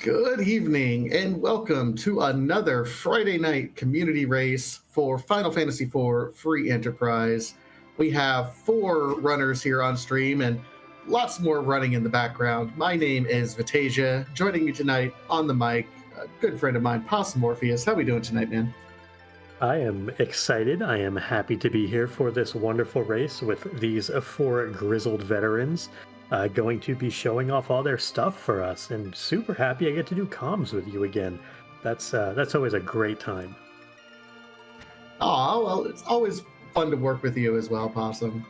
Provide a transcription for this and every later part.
Good evening and welcome to another Friday night community race for Final Fantasy IV Free Enterprise. We have four runners here on stream and lots more running in the background. My name is Vitasia. Joining me tonight on the mic, a good friend of mine, Palom. How we doing tonight, man? I am excited. I am happy to be here for this wonderful race with these four grizzled veterans going to be showing off all their stuff for us, and super happy I get to do comms with you again. That's always a great time. Oh, well, it's always fun to work with you as well, Possum.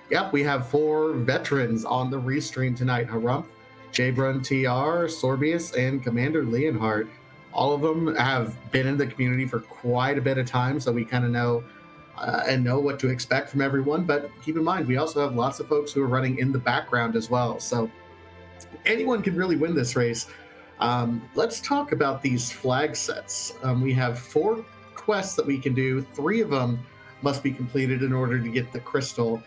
Yep, we have four veterans on the restream tonight. Harumph, Jbrun TR, Sorbius, and Commander Leonhardt. All of them have been in the community for quite a bit of time, so we kind of know and know what to expect from everyone. But keep in mind, we also have lots of folks who are running in the background as well. So anyone can really win this race. Let's talk about these flag sets. We have four quests that we can do. Three of them must be completed in order to get the crystal.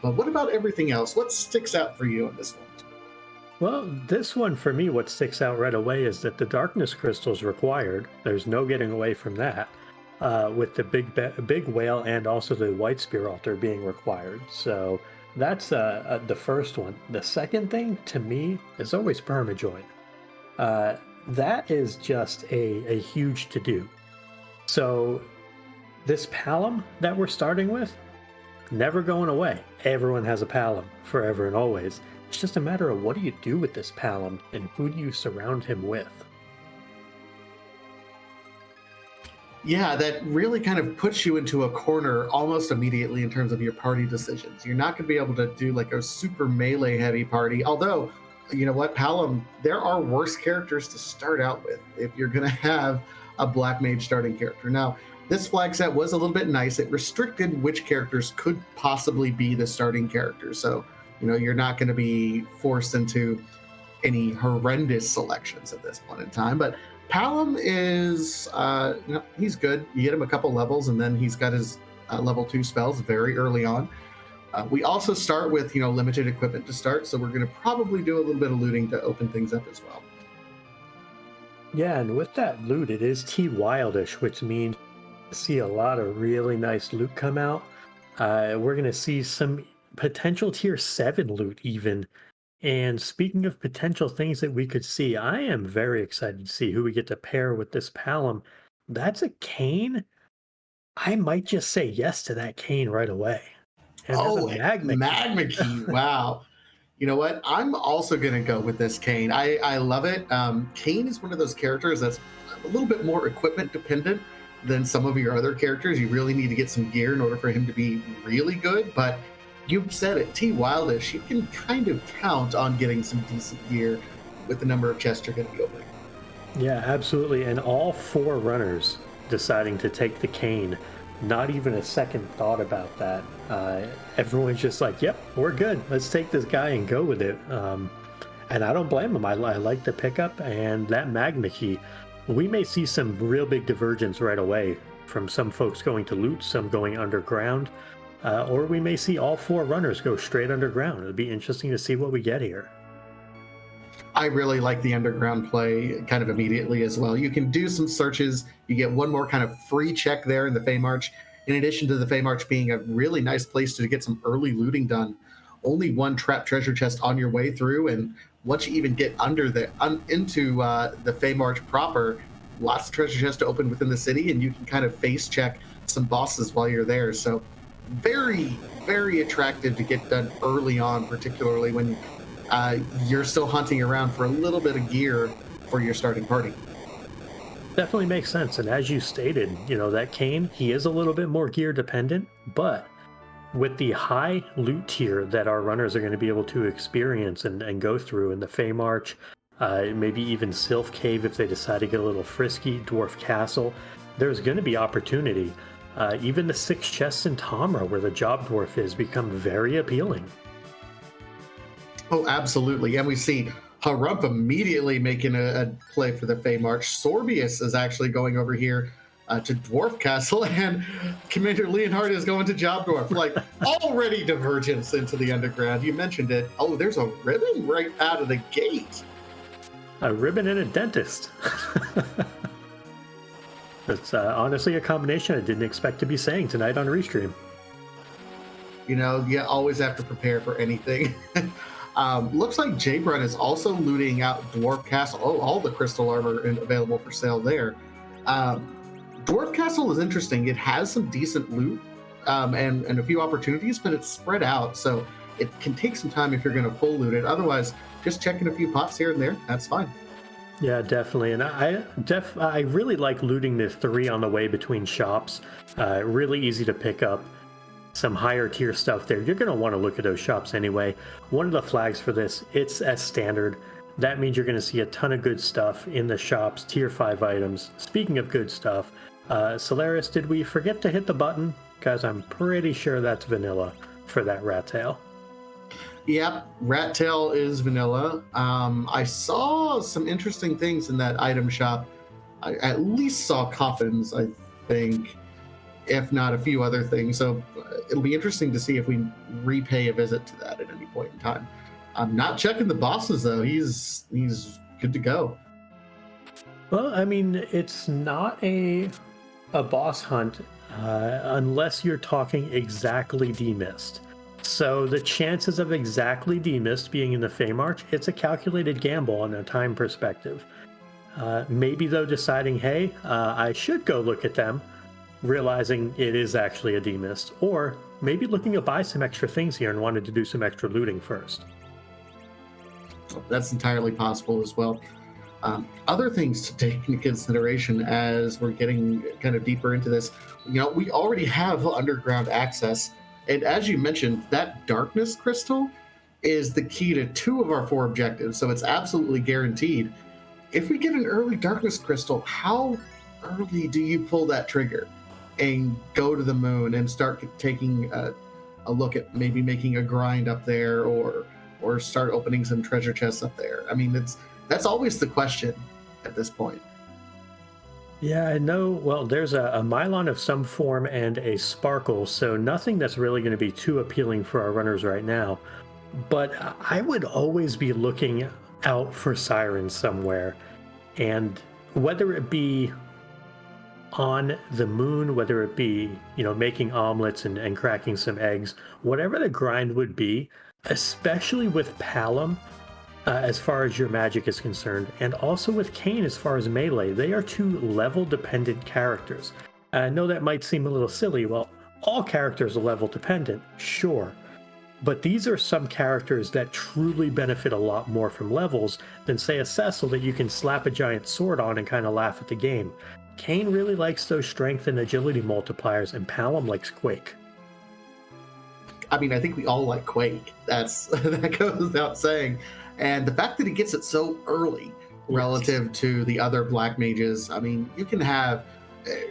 But what about everything else? What sticks out for you on this one? Well, this one for me, what sticks out right away is that the darkness crystal is required. There's no getting away from that. With the big whale and also the white spear altar being required. So that's the first one. The second thing to me is always permajoin. That is just a huge to do. So this Palom that we're starting with, never going away. Everyone has a Palom forever and always. It's just a matter of what do you do with this Palom and who do you surround him with? Yeah, that really kind of puts you into a corner almost immediately in terms of your party decisions. You're not going to be able to do like a super melee heavy party. Although, you know what, Palom, there are worse characters to start out with if you're going to have a Black Mage starting character. Now, this flag set was a little bit nice. It restricted which characters could possibly be the starting character. So, you know, you're not going to be forced into any horrendous selections at this point in time. But Palom is, he's good. You get him a couple levels, and then he's got his level 2 spells very early on. We also start with, limited equipment to start, so we're going to probably do a little bit of looting to open things up as well. Yeah, and with that loot, it is T-Wildish, which means see a lot of really nice loot come out. We're going to see some potential tier 7 loot even. And speaking of potential things that we could see, I am very excited to see who we get to pair with this Palom. That's a cane. I might just say yes to that cane right away. And magma key. Wow. You know what? I'm also going to go with this Kane. I love it. Kane is one of those characters that's a little bit more equipment dependent than some of your other characters. You really need to get some gear in order for him to be really good. But you said it, T-Wildish, you can kind of count on getting some decent gear with the number of chests you're going to be opening. Yeah, absolutely. And all four runners deciding to take the cane, not even a second thought about that. Everyone's just like, yep, we're good. Let's take this guy and go with it. And I don't blame them. I like the pickup and that magma key. We may see some real big divergence right away from some folks going to loot, some going underground. Or we may see all four runners go straight underground. It'll be interesting to see what we get here. I really like the underground play kind of immediately as well. You can do some searches. You get one more kind of free check there in the Feymarch. In addition to the Feymarch being a really nice place to get some early looting done, only one trapped treasure chest on your way through. And once you even get into the Feymarch proper, lots of treasure chests to open within the city, and you can kind of face check some bosses while you're there. So very, very attractive to get done early on, particularly when you're still hunting around for a little bit of gear for your starting party. Definitely makes sense. And as you stated, that cane, he is a little bit more gear dependent, but with the high loot tier that our runners are going to be able to experience and go through in the Feymarch, maybe even Sylph Cave if they decide to get a little frisky, Dwarf Castle, there's going to be opportunity. Even the 6 chests in Tamra, where the job dwarf is, become very appealing. Oh, absolutely. And we see Harumph immediately making a play for the Feymarch. Sorbius is actually going over here to Dwarf Castle, and Commander Leonhardt is going to job dwarf. Like, already divergence into the underground. You mentioned it. Oh, there's a ribbon right out of the gate. A ribbon and a dentist. That's honestly a combination I didn't expect to be saying tonight on Restream. You know, you always have to prepare for anything. Looks like Jabron is also looting out Dwarf Castle. Oh, all the crystal armor available for sale there. Dwarf Castle is interesting. It has some decent loot and a few opportunities, but it's spread out, so it can take some time if you're going to full loot it. Otherwise, just checking a few pots here and there, that's fine. Yeah, definitely. And I really like looting the 3 on the way between shops. Really easy to pick up some higher tier stuff there. You're going to want to look at those shops anyway. One of the flags for this, it's as standard. That means you're going to see a ton of good stuff in the shops, tier 5 items. Speaking of good stuff, Solaris, did we forget to hit the button? Because I'm pretty sure that's vanilla for that rat tail. Yep, rat tail is vanilla. I saw some interesting things in that item shop. I at least saw coffins, I think, if not a few other things. So it'll be interesting to see if we repay a visit to that at any point in time. I'm not checking the bosses though. He's good to go. Well, I mean, it's not a boss hunt unless you're talking exactly demist. So the chances of exactly demist being in the Feymarch, it's a calculated gamble on a time perspective. Maybe though deciding, hey, I should go look at them, realizing it is actually a demist, or maybe looking to buy some extra things here and wanted to do some extra looting first. That's entirely possible as well. Other things to take into consideration as we're getting kind of deeper into this, you know, we already have underground access, and as you mentioned, that darkness crystal is the key to 2 of our 4 objectives, so it's absolutely guaranteed. If we get an early darkness crystal, how early do you pull that trigger and go to the moon and start taking a look at maybe making a grind up there, or start opening some treasure chests up there? I mean, that's always the question at this point. Yeah, I know. Well, there's a Mylon of some form and a Sparkle, so nothing that's really going to be too appealing for our runners right now. But I would always be looking out for sirens somewhere. And whether it be on the moon, whether it be, you know, making omelets and cracking some eggs, whatever the grind would be, especially with Palom, as far as your magic is concerned, and also with Kain as far as melee, they are 2 level-dependent characters. I know that might seem a little silly. Well, all characters are level-dependent, sure. But these are some characters that truly benefit a lot more from levels than, say, a Cecil that you can slap a giant sword on and kind of laugh at the game. Kain really likes those strength and agility multipliers, and Palom likes Quake. I mean, I think we all like Quake. That goes without saying. And the fact that he gets it so early relative to the other black mages, I mean, you can have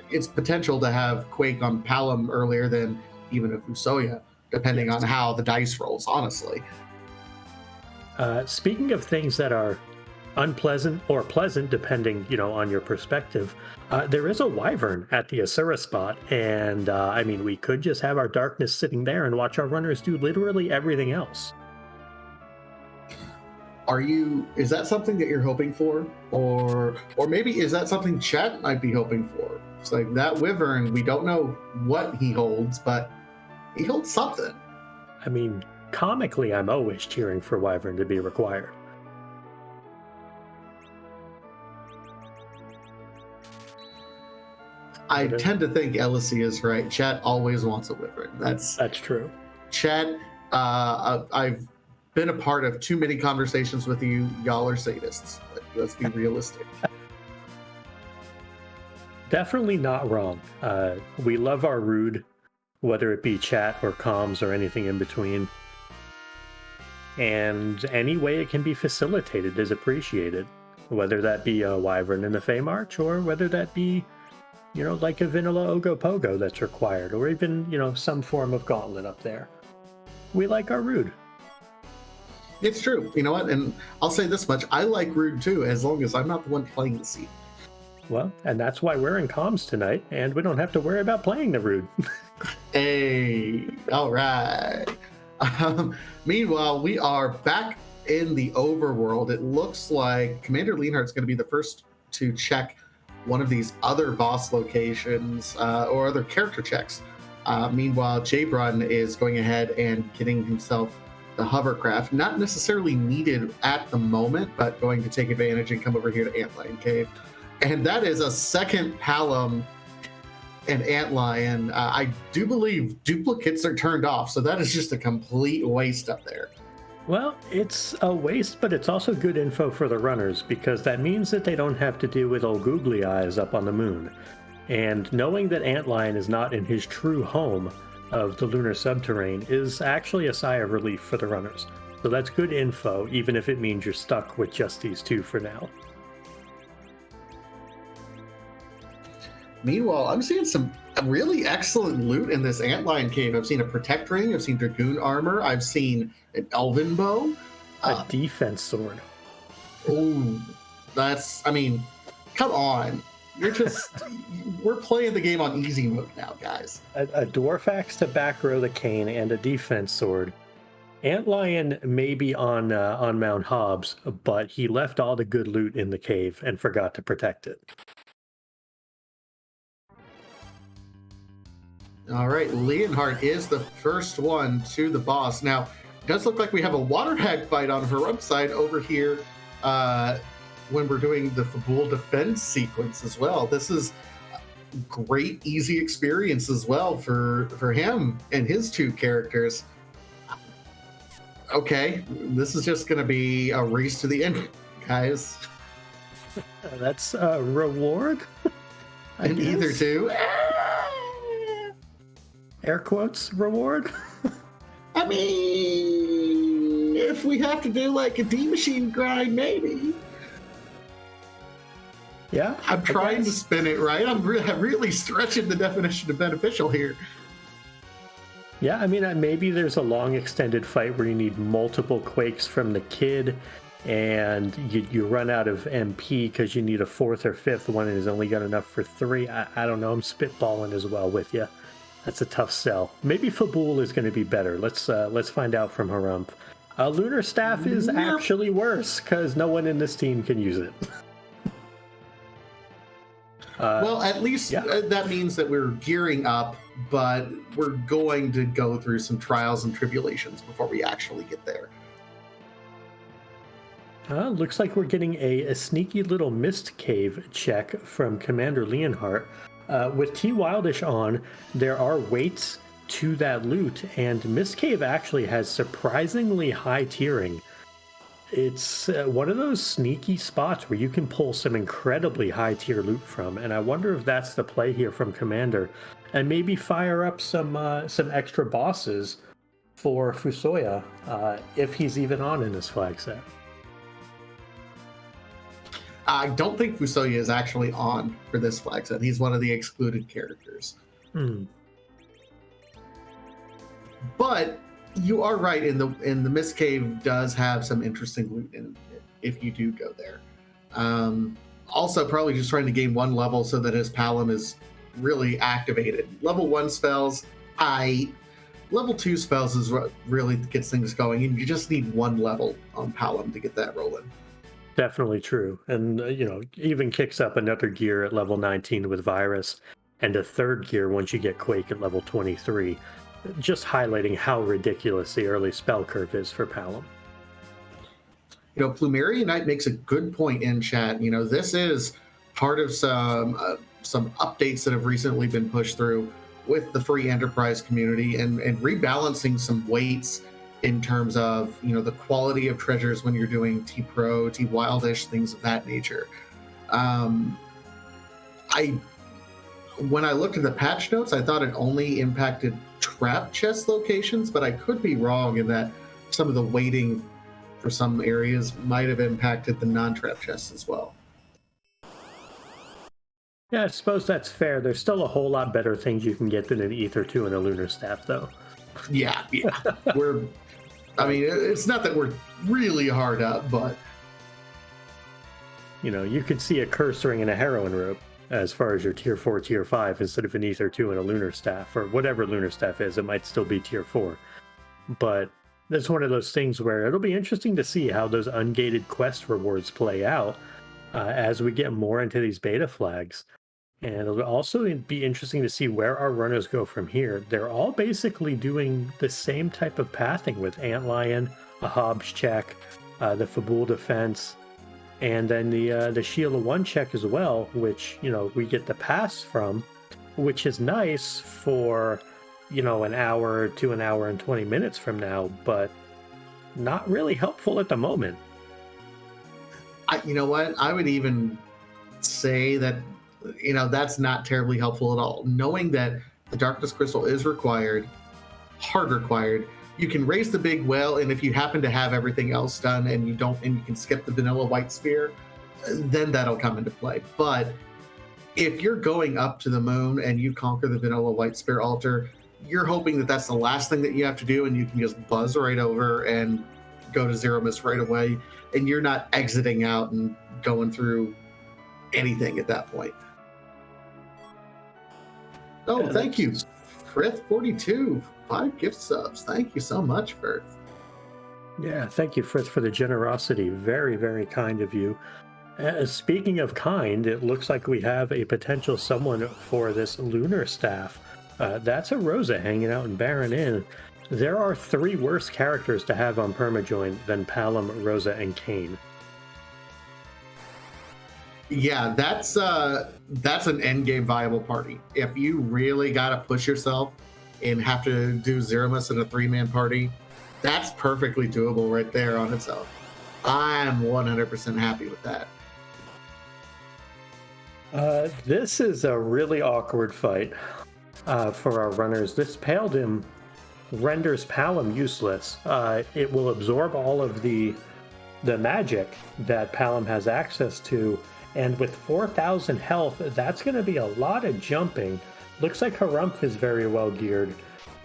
its potential to have Quake on Palom earlier than even a Fusoya, depending on how the dice rolls, honestly. Speaking of things that are unpleasant or pleasant, depending, you know, on your perspective, there is a wyvern at the Asura spot, and I mean, we could just have our darkness sitting there and watch our runners do literally everything else. Is that something that you're hoping for? Or maybe is that something chat might be hoping for? It's like that wyvern, we don't know what he holds, but he holds something. I mean, comically, I'm always cheering for wyvern to be required. I tend to think Elysee is right. Chat always wants a wyvern. That's true. Chat, I've been a part of too many conversations with you. Y'all are sadists. Let's be realistic. Definitely not wrong. We love our rude, whether it be chat or comms or anything in between. And any way it can be facilitated is appreciated. Whether that be a wyvern in the Feymarch, or whether that be, you know, like a vanilla Ogopogo that's required, or even, you know, some form of gauntlet up there. We like our rude. It's true. You know what? And I'll say this much. I like rude too, as long as I'm not the one playing the scene. Well, and that's why we're in comms tonight, and we don't have to worry about playing the rude. Hey, all right. Meanwhile, we are back in the overworld, it looks like Commander Leonhardt's going to be the first to check one of these other boss locations or other character checks. Meanwhile, Jabron is going ahead and getting himself the hovercraft, not necessarily needed at the moment, but going to take advantage and come over here to Antlion Cave. And that is a second Palom and Antlion. I do believe duplicates are turned off, so that is just a complete waste up there. Well, it's a waste, but it's also good info for the runners, because that means that they don't have to deal with old googly eyes up on the moon. And knowing that Antlion is not in his true home of the lunar subterrane is actually a sigh of relief for the runners. So that's good info, even if it means you're stuck with just these two for now. Meanwhile, I'm seeing some really excellent loot in this Antlion Cave. I've seen a Protect Ring, I've seen Dragoon Armor, I've seen an Elven Bow. A defense sword. Oh, come on. We're playing the game on easy mode now, guys. A Dwarf Axe to back row the cane and a defense sword. Antlion may be on Mount Hobbs, but he left all the good loot in the cave and forgot to protect it. All right, Leonhardt is the first one to the boss. Now, it does look like we have a water hag fight on her upside over here when we're doing the Fabul defense sequence as well. This is a great, easy experience as well for him and his two characters. Okay, this is just going to be a race to the end, guys. That's a reward? And either two. Air quotes reward? I mean, if we have to do like a D-Machine grind, maybe. Yeah. I'm trying to spin it right. I'm really stretching the definition of beneficial here. Yeah, I mean, maybe there's a long extended fight where you need multiple quakes from the kid, and you run out of MP because you need a fourth or fifth one and has only got enough for 3. I don't know. I'm spitballing as well with you. That's a tough sell. Maybe Fabul is going to be better. Let's find out from Harumph. Lunar Staff is actually worse because no one in this team can use it. Well, at least that means that we're gearing up, but we're going to go through some trials and tribulations before we actually get there. Looks like we're getting a sneaky little mist cave check from Commander Leonhardt. With T Wildish on, there are weights to that loot, and Mist Cave actually has surprisingly high tiering. It's one of those sneaky spots where you can pull some incredibly high tier loot from, and I wonder if that's the play here from Commander, and maybe fire up some extra bosses for Fusoya if he's even on in this flag set. I don't think Fusoya is actually on for this flag set. He's one of the excluded characters. But you are right. In the Mist Cave does have some interesting loot in it if you do go there. Also, probably just trying to gain one level so that his Palom is really activated. Level 1 spells, level 2 spells is what really gets things going, and you just need one level on Palom to get that rolling. Definitely true. And, even kicks up another gear at level 19 with Virus, and a third gear once you get Quake at level 23. Just highlighting how ridiculous the early spell curve is for Palom. Plumerian Knight makes a good point in chat. This is part of some updates that have recently been pushed through with the free enterprise community and rebalancing some weights in terms of, the quality of treasures when you're doing T-Pro, T-Wildish, things of that nature. When I looked at the patch notes, I thought it only impacted trap chest locations, but I could be wrong in that some of the weighting for some areas might have impacted the non-trap chests as well. Yeah, I suppose that's fair. There's still a whole lot better things you can get than an Ether 2 and a Lunar Staff, though. Yeah. It's not that we're really hard up, but... you could see a Curse Ring and a Heroine Robe as far as your Tier 4, Tier 5, instead of an Ether 2 and a Lunar Staff, or whatever Lunar Staff is. It might still be Tier 4. But That's one of those things where it'll be interesting to see how those ungated quest rewards play out as we get more into these beta flags. And it'll also be interesting to see where our runners go from here. They're all basically doing the same type of pathing with Antlion, a Hobbs check, the Fabul defense, and then the Shield of One check as well, which, we get the pass from, which is nice for, an hour to an hour and 20 minutes from now, but not really helpful at the moment. You know what? I would even say that, that's not terribly helpful at all. Knowing that the Darkness Crystal is required, hard required, you can raise the big whale, and if you happen to have everything else done and you can skip the vanilla white spear, then that'll come into play. But if you're going up to the moon and you conquer the vanilla white spear altar, you're hoping that that's the last thing that you have to do, and you can just buzz right over and go to Zero Mist right away, and you're not exiting out and going through anything at that point. Oh, yeah, thank you, Frith42, 5 gift subs. Thank you so much, Frith. Yeah, thank you, Frith, for the generosity. Very, very kind of you. Speaking of kind, it looks like we have a potential someone for this lunar staff. That's a Rosa hanging out in Baron Inn. There are 3 worse characters to have on Permajoin than Palom, Rosa, and Kain. Yeah, that's an endgame viable party. If you really got to push yourself and have to do Zero Mist in a 3-man party, that's perfectly doable right there on its own. I'm 100% happy with that. This is a really awkward fight for our runners. This Paladin renders Palom useless. It will absorb all of the magic that Palom has access to, and with 4,000 health, that's going to be a lot of jumping. Looks like Harumph is very well geared.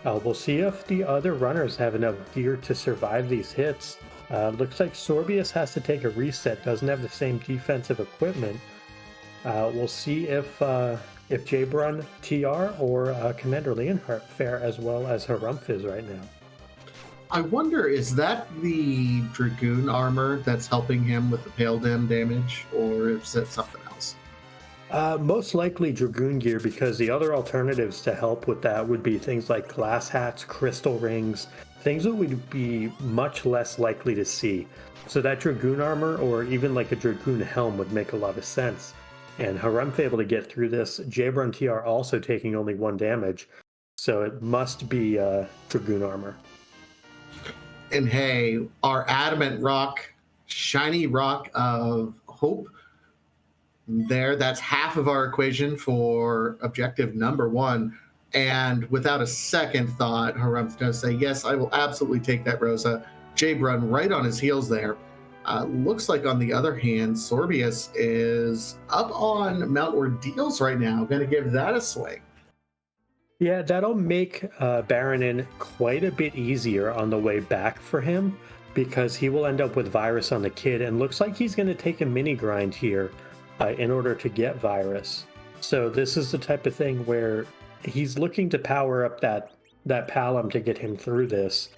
We'll see if the other runners have enough gear to survive these hits. Looks like Sorbius has to take a reset, doesn't have the same defensive equipment. We'll see if Jabrun, TR, or Commander Leonhardt fare as well as Harumph is right now. I wonder, is that the Dragoon armor that's helping him with the Pale Dim damage, or is it something else? Most likely Dragoon gear, because the other alternatives to help with that would be things like glass hats, crystal rings, things that would be much less likely to see. So that Dragoon armor, or even like a Dragoon helm, would make a lot of sense. And Harumph able to get through this. Jabrun TR also taking only 1 damage, so it must be Dragoon armor. And hey, our adamant rock, shiny rock of hope, that's half of our equation for objective number 1. And without a second thought, Harumph does say, yes, I will absolutely take that Rosa. Jabrun right on his heels there. Looks like, on the other hand, Sorbius is up on Mount Ordeals right now. Going to give that a swing. Yeah, that'll make Baron Inn quite a bit easier on the way back for him, because he will end up with Virus on the Kid, and looks like he's going to take a mini grind here in order to get Virus. So this is the type of thing where he's looking to power up that Palom to get him through this,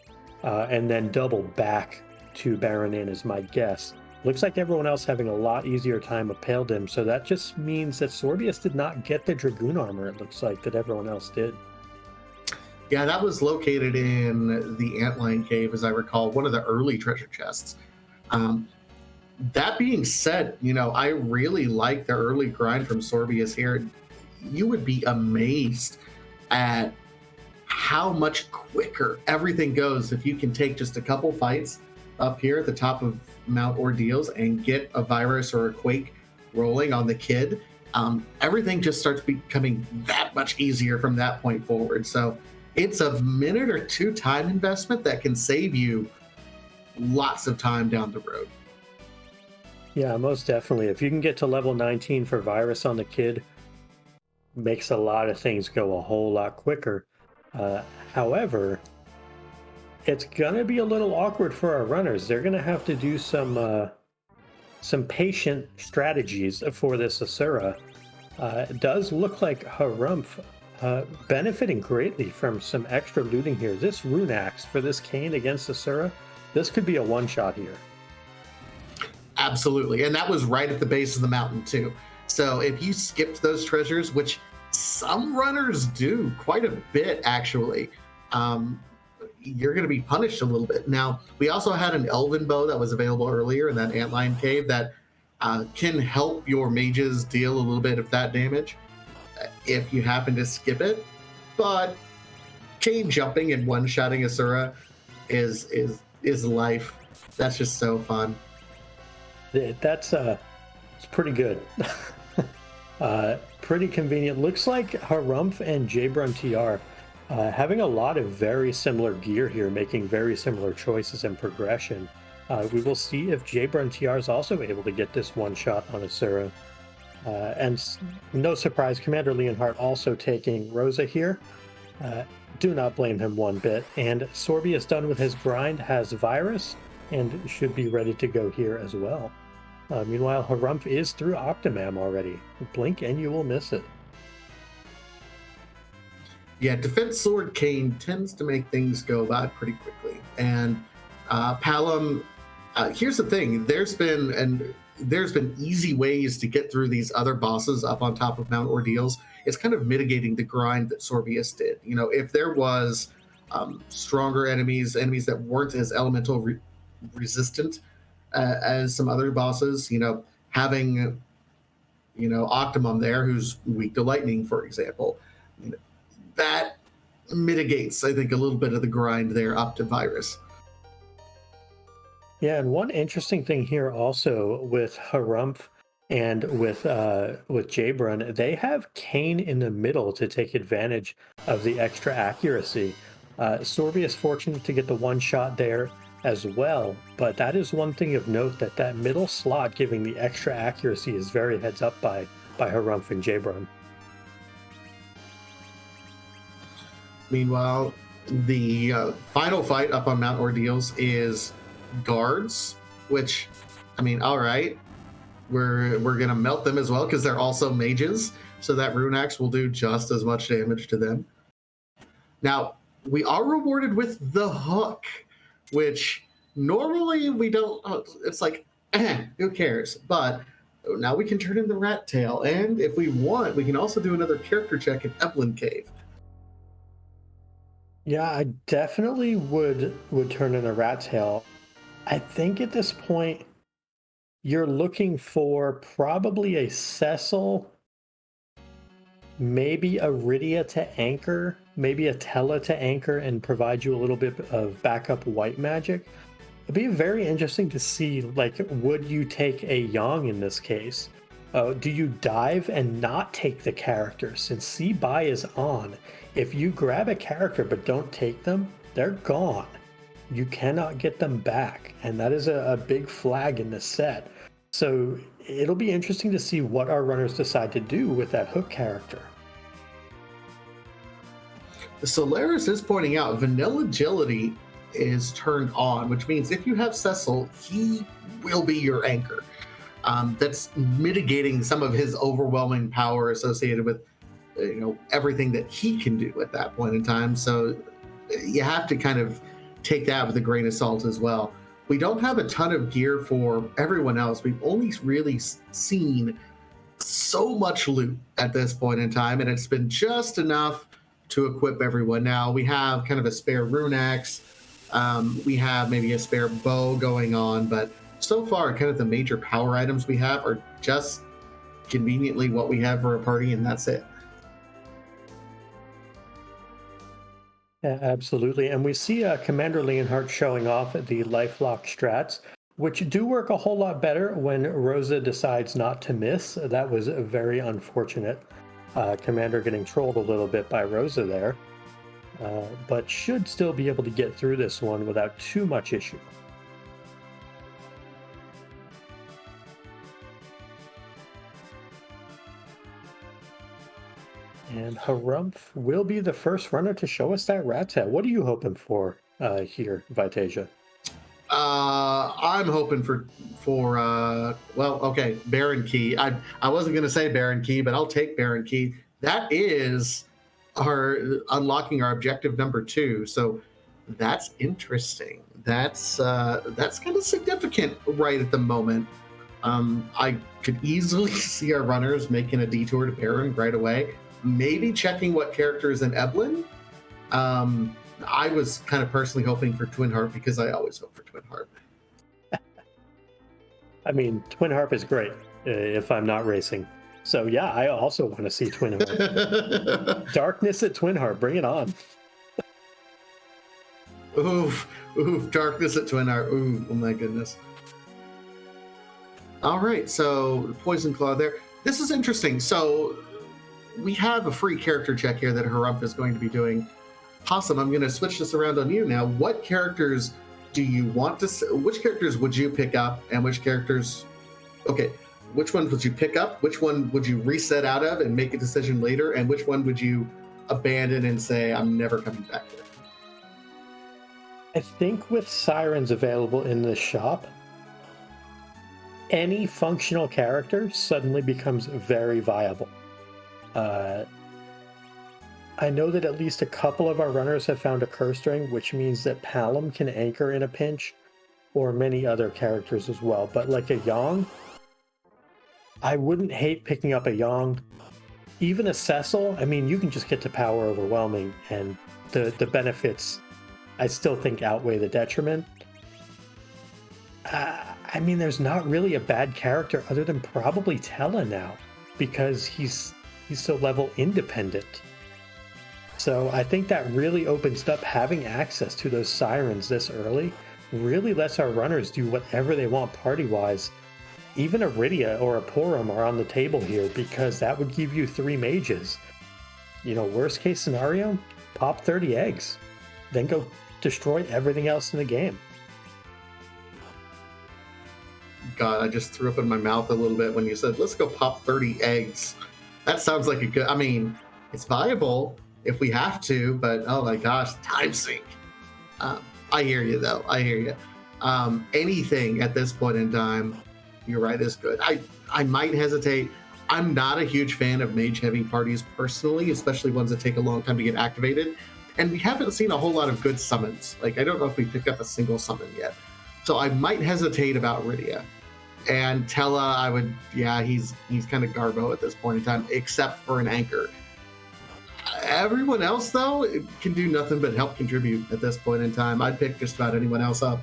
and then double back to Baron Inn is my guess. Looks like everyone else having a lot easier time with Pale Dim, so that just means that Sorbius did not get the Dragoon armor, it looks like, that everyone else did. Yeah, that was located in the Antlion cave, as I recall, one of the early treasure chests. That being said, I really like the early grind from Sorbius here. You would be amazed at how much quicker everything goes if you can take just a couple fights up here at the top of Mount Ordeals and get a Virus or a Quake rolling on the Kid. Everything just starts becoming that much easier from that point forward. So it's a minute or 2 time investment that can save you lots of time down the road. Yeah, most definitely. If you can get to level 19 for Virus on the Kid, makes a lot of things go a whole lot quicker. However, it's gonna be a little awkward for our runners. They're gonna have to do some patient strategies for this Asura. It does look like Harumph benefiting greatly from some extra looting here. This rune axe for this Kane against Asura, this could be a one-shot here. Absolutely. And that was right at the base of the mountain, too. So if you skipped those treasures, which some runners do quite a bit, actually, you're going to be punished a little bit. Now, we also had an elven bow that was available earlier in that Antlion cave that can help your mages deal a little bit of that damage if you happen to skip it. But chain jumping and one-shotting Asura is life. That's just so fun. That's it's pretty good. Pretty convenient. Looks like Harumph and Jabron TR having a lot of very similar gear here, making very similar choices and progression. We will see if Jabron TR is also able to get this one shot on Asura. And no surprise, Commander Leonhardt also taking Rosa here. Do not blame him one bit. And Sorby is done with his grind, has Virus, and should be ready to go here as well. Meanwhile, Harumph is through Octomam already. Blink and you will miss it. Yeah, Defense Sword Cane tends to make things go by pretty quickly. And Palom, here's the thing: there's been easy ways to get through these other bosses up on top of Mount Ordeals. It's kind of mitigating the grind that Sorbius did. You know, if there was stronger enemies that weren't as elemental resistant as some other bosses, you know, having, you know, Octomum there, who's weak to lightning, for example, that mitigates, I think, a little bit of the grind there up to Virus. Yeah, and one interesting thing here also with Harumph and with Jabron, they have Kane in the middle to take advantage of the extra accuracy. Sorby is fortunate to get the one shot there as well, but that is one thing of note, that middle slot giving the extra accuracy is very heads up by Harumph and Jabron. Meanwhile, the final fight up on Mount Ordeals is guards, which, I mean, all right, we're gonna melt them as well because they're also mages, so that rune axe will do just as much damage to them. Now, we are rewarded with the hook, which normally we don't. It's like, who cares? But now we can turn in the rat tail, and if we want, we can also do another character check at Evelyn Cave. Yeah, I definitely would turn in a rat tail. I think at this point, you're looking for probably a Cecil, maybe a Rydia to anchor, maybe a Tella to anchor and provide you a little bit of backup white magic. It'd be very interesting to see, like, would you take a Yang in this case? Do you dive and not take the character? Since C-Buy is on, if you grab a character but don't take them, they're gone. You cannot get them back, and that is a big flag in the set. So it'll be interesting to see what our runners decide to do with that hook character. Solaris is pointing out vanilla agility is turned on, which means if you have Cecil, he will be your anchor. That's mitigating some of his overwhelming power associated with, you know, everything that he can do at that point in time. So you have to kind of take that with a grain of salt as well. We don't have a ton of gear for everyone else. We've only really seen so much loot at this point in time, and it's been just enough to equip everyone. Now we have kind of a spare rune axe. We have maybe a spare bow going on, but so far kind of the major power items we have are just conveniently what we have for a party, and that's it. Yeah, absolutely. And we see Commander Leonhardt showing off the lifelock strats, which do work a whole lot better when Rosa decides not to miss. That was very unfortunate. Commander getting trolled a little bit by Rosa there, but should still be able to get through this one without too much issue. And Harumph will be the first runner to show us that rat tail. What are you hoping for here, Vitasia? I'm hoping for well, okay, Baron Key. I wasn't going to say Baron Key, but I'll take Baron Key. That is are unlocking our objective number 2. So that's interesting. That's kind of significant right at the moment. I could easily see our runners making a detour to Baron right away. Maybe checking what character is in Eblin. I was kind of personally hoping for Twin Harp because I always hope for Twin Harp. I mean, Twin Harp is great if I'm not racing. So yeah, I also want to see Twin Harp. Darkness at Twin Harp, bring it on. Oof, Darkness at Twin Harp. Ooh, oh my goodness. All right, so Poison Claw there. This is interesting. So we have a free character check here that Harumph is going to be doing. Possum, I'm going to switch this around on you now. What characters do you want to... Which characters would you pick up, and which characters... Okay, which ones would you pick up? Which one would you reset out of and make a decision later? And which one would you abandon and say, I'm never coming back here? I think with Sirens available in the shop, any functional character suddenly becomes very viable. I know that at least a couple of our runners have found a curse ring, which means that Palom can anchor in a pinch, or many other characters as well. But like a Yong, I wouldn't hate picking up a Yong. Even a Cecil, I mean, you can just get to power overwhelming, and the benefits, I still think, outweigh the detriment. I mean, there's not really a bad character other than probably Tella now, because he's so level independent. So I think that really opens up having access to those Sirens this early, really lets our runners do whatever they want party-wise. Even a Rydia or a Porom are on the table here because that would give you 3 mages. You know, worst case scenario, pop 30 eggs, then go destroy everything else in the game. God, I just threw up in my mouth a little bit when you said, let's go pop 30 eggs. That sounds like a good... I mean, it's viable if we have to, but oh my gosh, time sink. I hear you, though. I hear you. Anything at this point in time, you're right, is good. I might hesitate. I'm not a huge fan of mage-heavy parties personally, especially ones that take a long time to get activated. And we haven't seen a whole lot of good summons. Like, I don't know if we picked up a single summon yet. So I might hesitate about Rydia. And Tella, I would, yeah, he's kind of garbo at this point in time, except for an anchor. Everyone else, though, can do nothing but help contribute at this point in time. I'd pick just about anyone else up.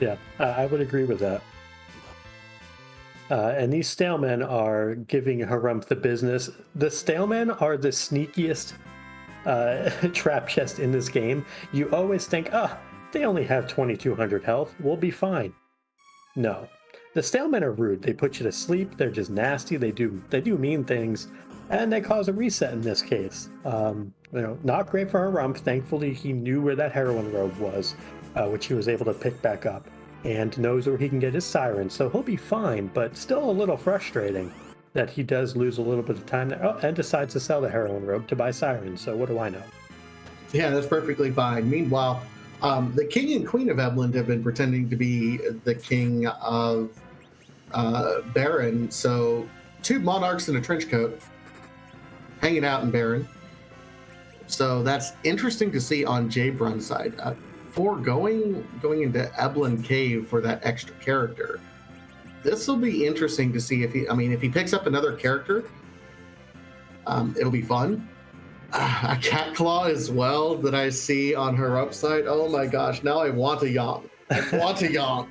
Yeah, I would agree with that. And these Stalemen are giving Harumph the business. The Stalemen are the sneakiest trap chest in this game. You always think, they only have 2,200 health. We'll be fine. No. The Stalemen are rude. They put you to sleep. They're just nasty. They do mean things. And they cause a reset in this case. Not great for Harumph. Thankfully, he knew where that heroin robe was, which he was able to pick back up, and knows where he can get his Siren, so he'll be fine, but still a little frustrating that he does lose a little bit of time there, and decides to sell the heroin robe to buy Siren, so what do I know? Yeah, that's perfectly fine. Meanwhile, the king and queen of Eblin have been pretending to be the king of Baron, so 2 monarchs in a trench coat hanging out in Baron. So that's interesting to see on Jay Brun's side. For going into Eblin Cave for that extra character, this will be interesting to see if he picks up another character, it'll be fun. A Cat Claw as well that I see on her upside. Oh my gosh, now I want a Yong. I want a Yong.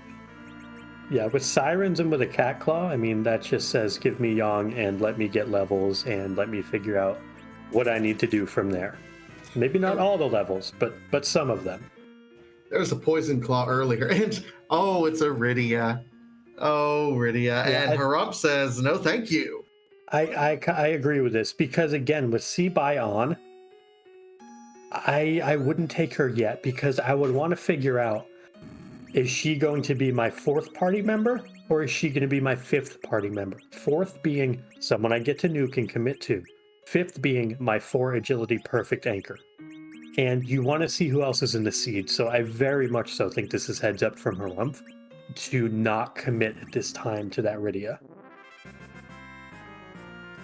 Yeah, with Sirens and with a Cat Claw, I mean, that just says give me Yong and let me get levels and let me figure out what I need to do from there. Maybe not all the levels, but some of them. There's a Poison Claw earlier, and it's a Rydia. Oh, Rydia. Yeah, and Harumph says, no thank you. I agree with this, because again, with C-Buy on, I wouldn't take her yet, because I would want to figure out, is she going to be my 4th party member, or is she going to be my 5th party member? 4th being someone I get to nuke and commit to. 5th being my 4 agility perfect anchor. And you want to see who else is in the seed, so I very much so think this is heads up from Harumph to not commit at this time to that Rydia.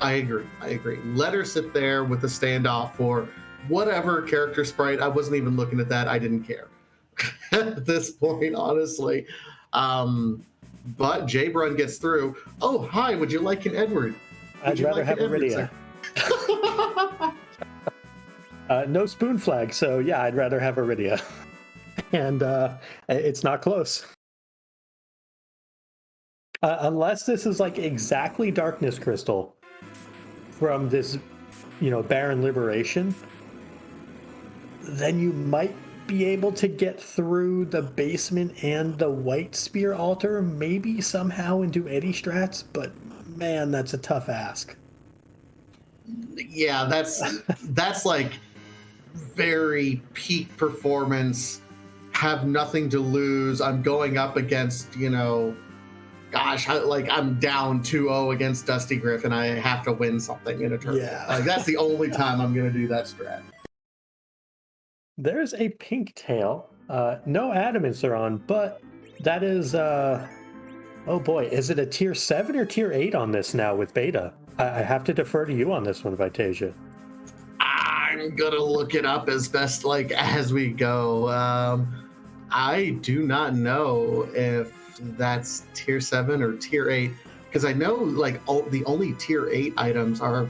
I agree. Let her sit there with the standoff for whatever character sprite. I wasn't even looking at that. I didn't care at this point, honestly. But Jaybrun gets through. Oh, hi, would you like an Edward? I'd rather have Iridia. No spoon flag, so yeah, I'd rather have Iridia. And it's not close. Unless this is like exactly Darkness Crystal from this, Baron Liberation, then you might be able to get through the basement and the White Spear altar, maybe somehow into Eddie Strats, but man, that's a tough ask. Yeah, that's like very peak performance, have nothing to lose. I'm going up against, gosh, I'm down 2-0 against Dusty Griffin. I have to win something in a tournament. Yeah. Like, that's the only time I'm going to do that strat. There's a pink tail. No adamants are on, but that is, oh boy, is it a tier 7 or tier 8 on this now with beta? I have to defer to you on this one, Vitasia. I'm going to look it up as best as we go. I do not know if that's tier 7 or tier 8, because I know the only tier 8 items are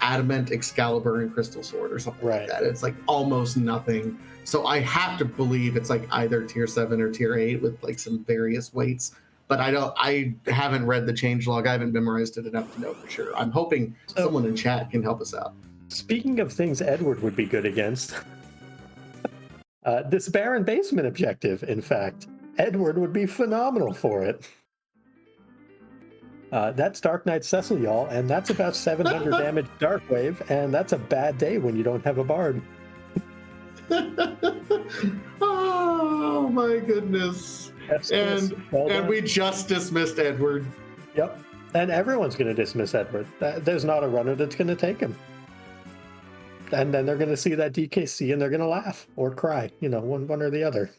Adamant, Excalibur, and Crystal Sword or something like that. It's almost nothing. So I have to believe it's either tier 7 or tier 8 with some various weights. But I haven't read the changelog. I haven't memorized it enough to know for sure. I'm hoping someone in chat can help us out. Speaking of things Edward would be good against, this Baron Basement objective, in fact, Edward would be phenomenal for it. That's Dark Knight Cecil, y'all, and that's about 700 damage Dark Wave, and that's a bad day when you don't have a Bard. Oh my goodness. And we just dismissed Edward. Yep. And everyone's going to dismiss Edward. There's not a runner that's going to take him. And then they're going to see that DKC and they're going to laugh or cry, one or the other.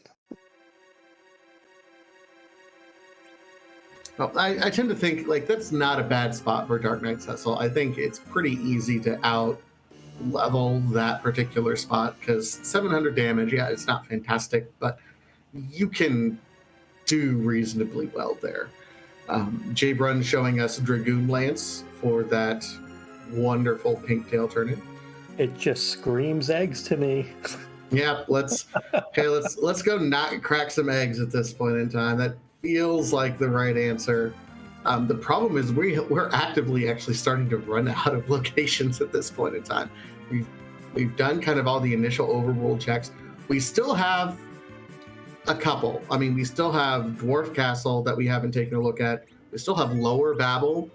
Well, I tend to think that's not a bad spot for Dark Knight Cecil. I think it's pretty easy to out level that particular spot because 700 damage, yeah, it's not fantastic, but you can do reasonably well there. Jaybrun showing us Dragoon Lance for that wonderful pink tail turn-in. It just screams eggs to me. Yeah, let's go not crack some eggs at this point in time. That feels like the right answer. The problem is we're actively actually starting to run out of locations at this point in time. We've done kind of all the initial overrule checks. We still have a couple. I mean, we still have Dwarf Castle that we haven't taken a look at. We still have Lower Babel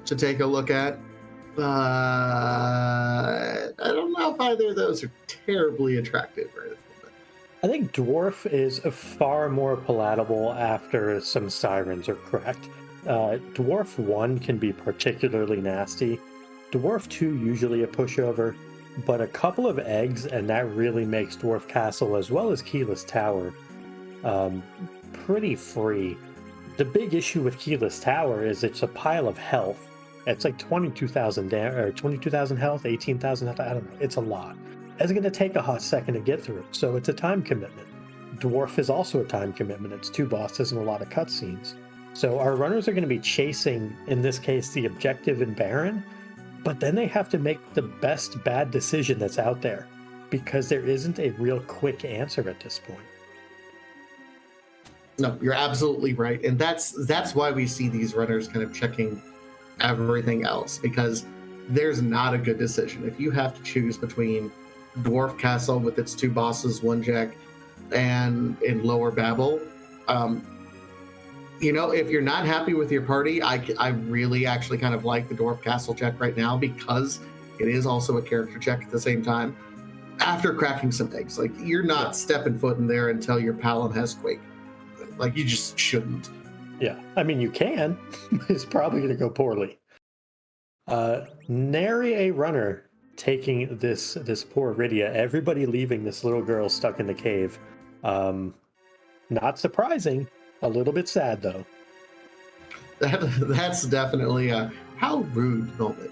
to take a look at. I don't know if either of those are terribly attractive or anything. I think Dwarf is far more palatable after some Sirens are cracked. Dwarf 1 can be particularly nasty. Dwarf 2 usually a pushover, but a couple of eggs and that really makes Dwarf Castle as well as Keyless Tower pretty free. The big issue with Keyless Tower is it's a pile of health. It's 22,000 or 22,000 health, 18,000 health. I don't know. It's a lot. It's going to take a hot second to get through, so it's a time commitment. Dwarf is also a time commitment. It's 2 bosses and a lot of cutscenes. So our runners are going to be chasing, in this case, the objective in Baron, but then they have to make the best bad decision that's out there because there isn't a real quick answer at this point. No, you're absolutely right. And that's why we see these runners kind of checking everything else, because there's not a good decision. If you have to choose between Dwarf Castle with its 2 bosses, 1 jack, and in Lower Babel, if you're not happy with your party, I really actually kind of like the Dwarf Castle check right now because it is also a character check at the same time. After cracking some eggs, you're not stepping foot in there until your Palom has Quake. You just shouldn't. Yeah, I mean, you can. It's probably going to go poorly. Nary a runner taking this poor Iridia. Everybody leaving this little girl stuck in the cave. Not surprising. A little bit sad, though. That's definitely a how rude moment.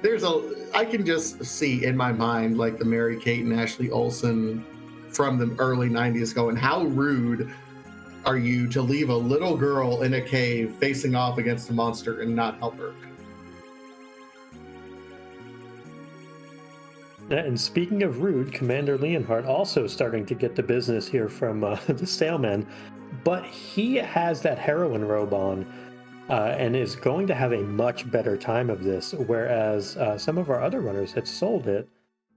I can just see in my mind like the Mary Kate and Ashley Olsen from the early 90s going, how rude are you to leave a little girl in a cave facing off against a monster and not help her? And speaking of rude, Commander Leonhardt also starting to get the business here from the Sailman, but he has that heroin robe on and is going to have a much better time of this, whereas some of our other runners had sold it.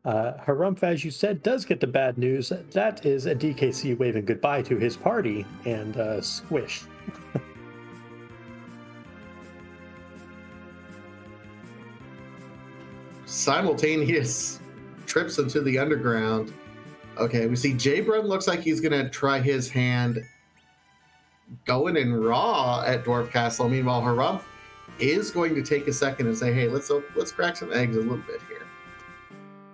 Harumph, as you said, does get the bad news. That is a DKC waving goodbye to his party and squish. Simultaneous trips into the underground. Okay, we see Jaybrun looks like he's gonna try his hand going in raw at Dwarf Castle. Meanwhile, Harumph is going to take a second and say, hey, let's crack some eggs a little bit here.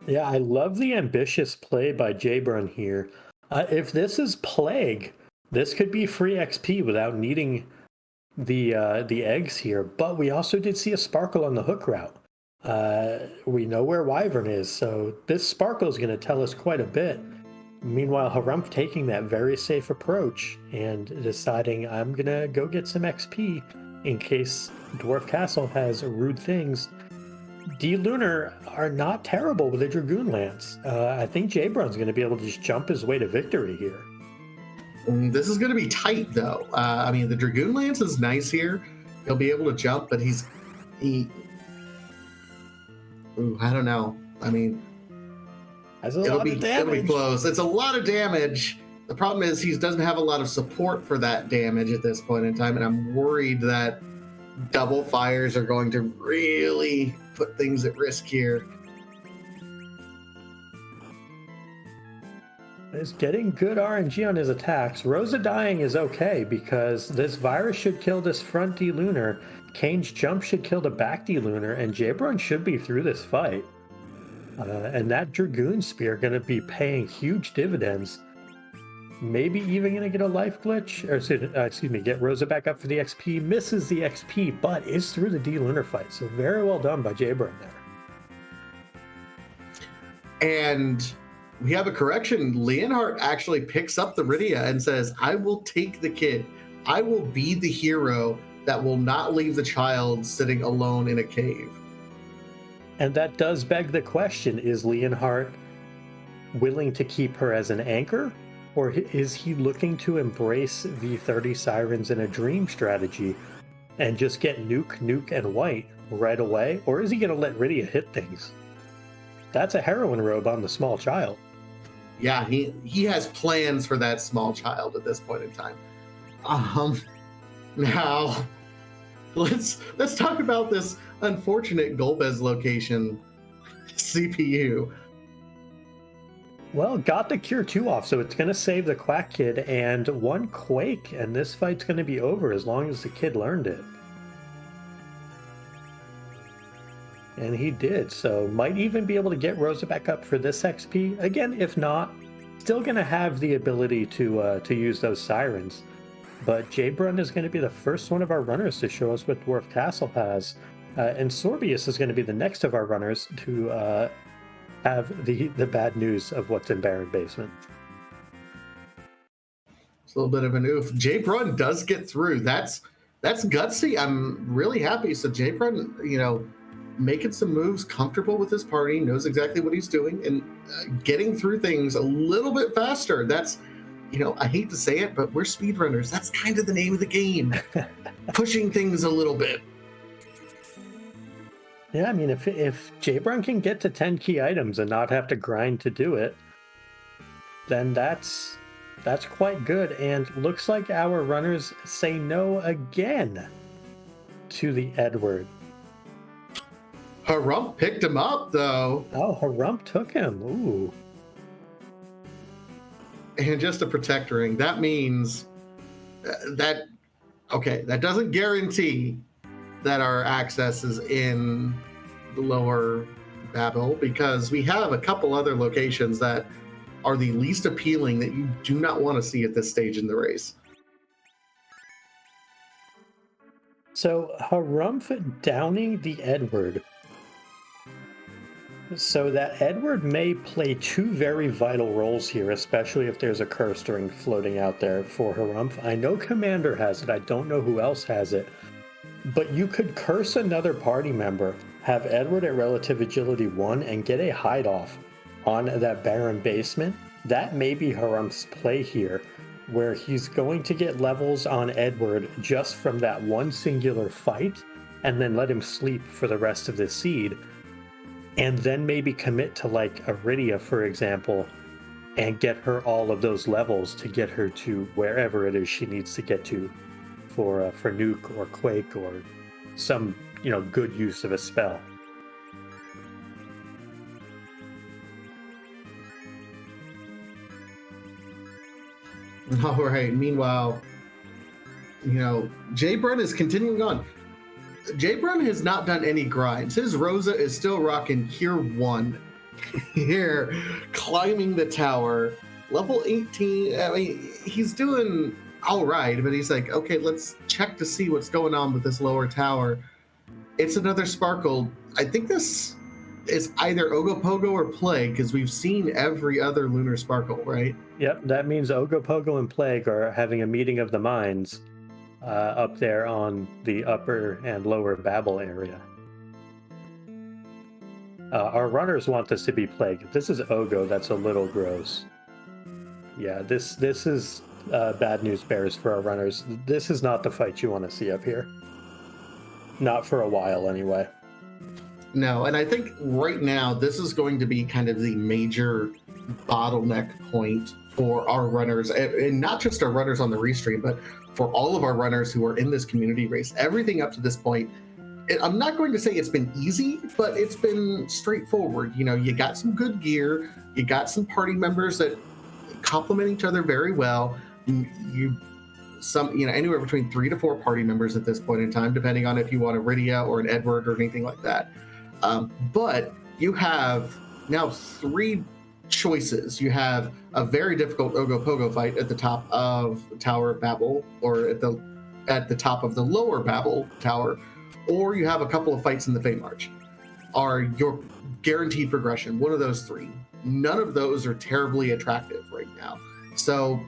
Yeah, I love the ambitious play by Jaybrun here. If this is Plague, this could be free XP without needing the eggs here. But we also did see a Sparkle on the hook route. We know where Wyvern is, so this Sparkle is going to tell us quite a bit. Meanwhile, Harumph taking that very safe approach and deciding, I'm going to go get some XP in case Dwarf Castle has rude things. D-Lunar are not terrible with a Dragoon Lance. I think Jaybrun's going to be able to just jump his way to victory here. This is going to be tight, though. I mean, the Dragoon Lance is nice here. He'll be able to jump, but I don't know. I mean, it'll be close. It's a lot of damage. The problem is he doesn't have a lot of support for that damage at this point in time, and I'm worried that double fires are going to really put things at risk here. He's getting good RNG on his attacks. Rosa dying is okay because this virus should kill this front D-Lunar. Kane's jump should kill the back D-Lunar, and Jaybrun should be through this fight. And that Dragoon Spear going to be paying huge dividends. Maybe even going to get a life glitch, or excuse me, get Rosa back up for the XP. Misses the XP, but is through the D-Lunar fight. So very well done by Jaybrun there. And we have a correction. Leonhardt actually picks up the Rydia and says, I will take the kid. I will be the hero that will not leave the child sitting alone in a cave. And that does beg the question, is Leonhardt willing to keep her as an anchor? Or is he looking to embrace the 30 Sirens in a Dream strategy and just get Nuke, and White right away? Or is he going to let Rydia hit things? That's a heroin robe on the small child. Yeah, he has plans for that small child at this point in time. Now, let's talk about this unfortunate Golbez location CPU. Well, got the Cure 2 off, so it's going to save the Quack Kid and one Quake, and this fight's going to be over as long as the kid learned it. And he did, so might even be able to get Rosa back up for this XP. Again, if not, still going to have the ability to use those Sirens. But Jaybrun is going to be the first one of our runners to show us what Dwarf Castle has. And Sorbius is going to be the next of our runners to have the bad news of what's in Baron Basement. It's a little bit of an oof. Jaybrun does get through. That's gutsy. I'm really happy. So Jaybrun, making some moves, comfortable with his party, knows exactly what he's doing, and getting through things a little bit faster. That's, I hate to say it, but we're speedrunners. That's kind of the name of the game. Pushing things a little bit. Yeah, I mean, if Jaybrun can get to 10 key items and not have to grind to do it, then that's quite good. And looks like our runners say no again to the Edward. Harumph picked him up, though. Oh, Harumph took him. Ooh. And just a protectoring. That means that doesn't guarantee that our access is in the lower Babel, because we have a couple other locations that are the least appealing that you do not want to see at this stage in the race. So Harumph downing the Edward So that Edward may play two very vital roles here, especially if there's a curse string floating out there for Harumph. I know Commander has it, I don't know who else has it, but you could curse another party member, have Edward at relative agility 1, and get a hide off on that barren basement. That may be Harumph's play here, where he's going to get levels on Edward just from that one singular fight, and then let him sleep for the rest of the seed. And then maybe commit to like Iridia, for example, and get her all of those levels to get her to wherever it is she needs to get to for Nuke or Quake or some, good use of a spell. All right. Meanwhile, Jay Brun is continuing on. Jay Brun has not done any grinds. His Rosa is still rocking Cure 1. Here, climbing the tower. Level 18. I mean, he's doing all right, but he's like, okay, let's check to see what's going on with this lower tower. It's another Sparkle. I think this is either Ogopogo or Plague, because we've seen every other Lunar Sparkle, right? Yep, that means Ogopogo and Plague are having a meeting of the minds. Up there on the upper and lower Babel area. Our runners want this to be Plague. If this is Ogo, that's a little gross. Yeah, this is bad news bears for our runners. This is not the fight you want to see up here. Not for a while, anyway. No, and I think right now this is going to be kind of the major bottleneck point for our runners, and not just our runners on the restream, but for all of our runners who are in this community race. Everything up to this point, I'm not going to say it's been easy, but it's been straightforward. You got some good gear, you got some party members that complement each other very well. Anywhere between 3 to 4 party members at this point in time, depending on if you want a Iridia or an Edward or anything like that. But you have now 3 choices. You have a very difficult Ogopogo fight at the top of Tower of Babel, or at the top of the lower Babel tower, or you have a couple of fights in the Feymarch. Are your guaranteed progression, one of those 3. None of those are terribly attractive right now. So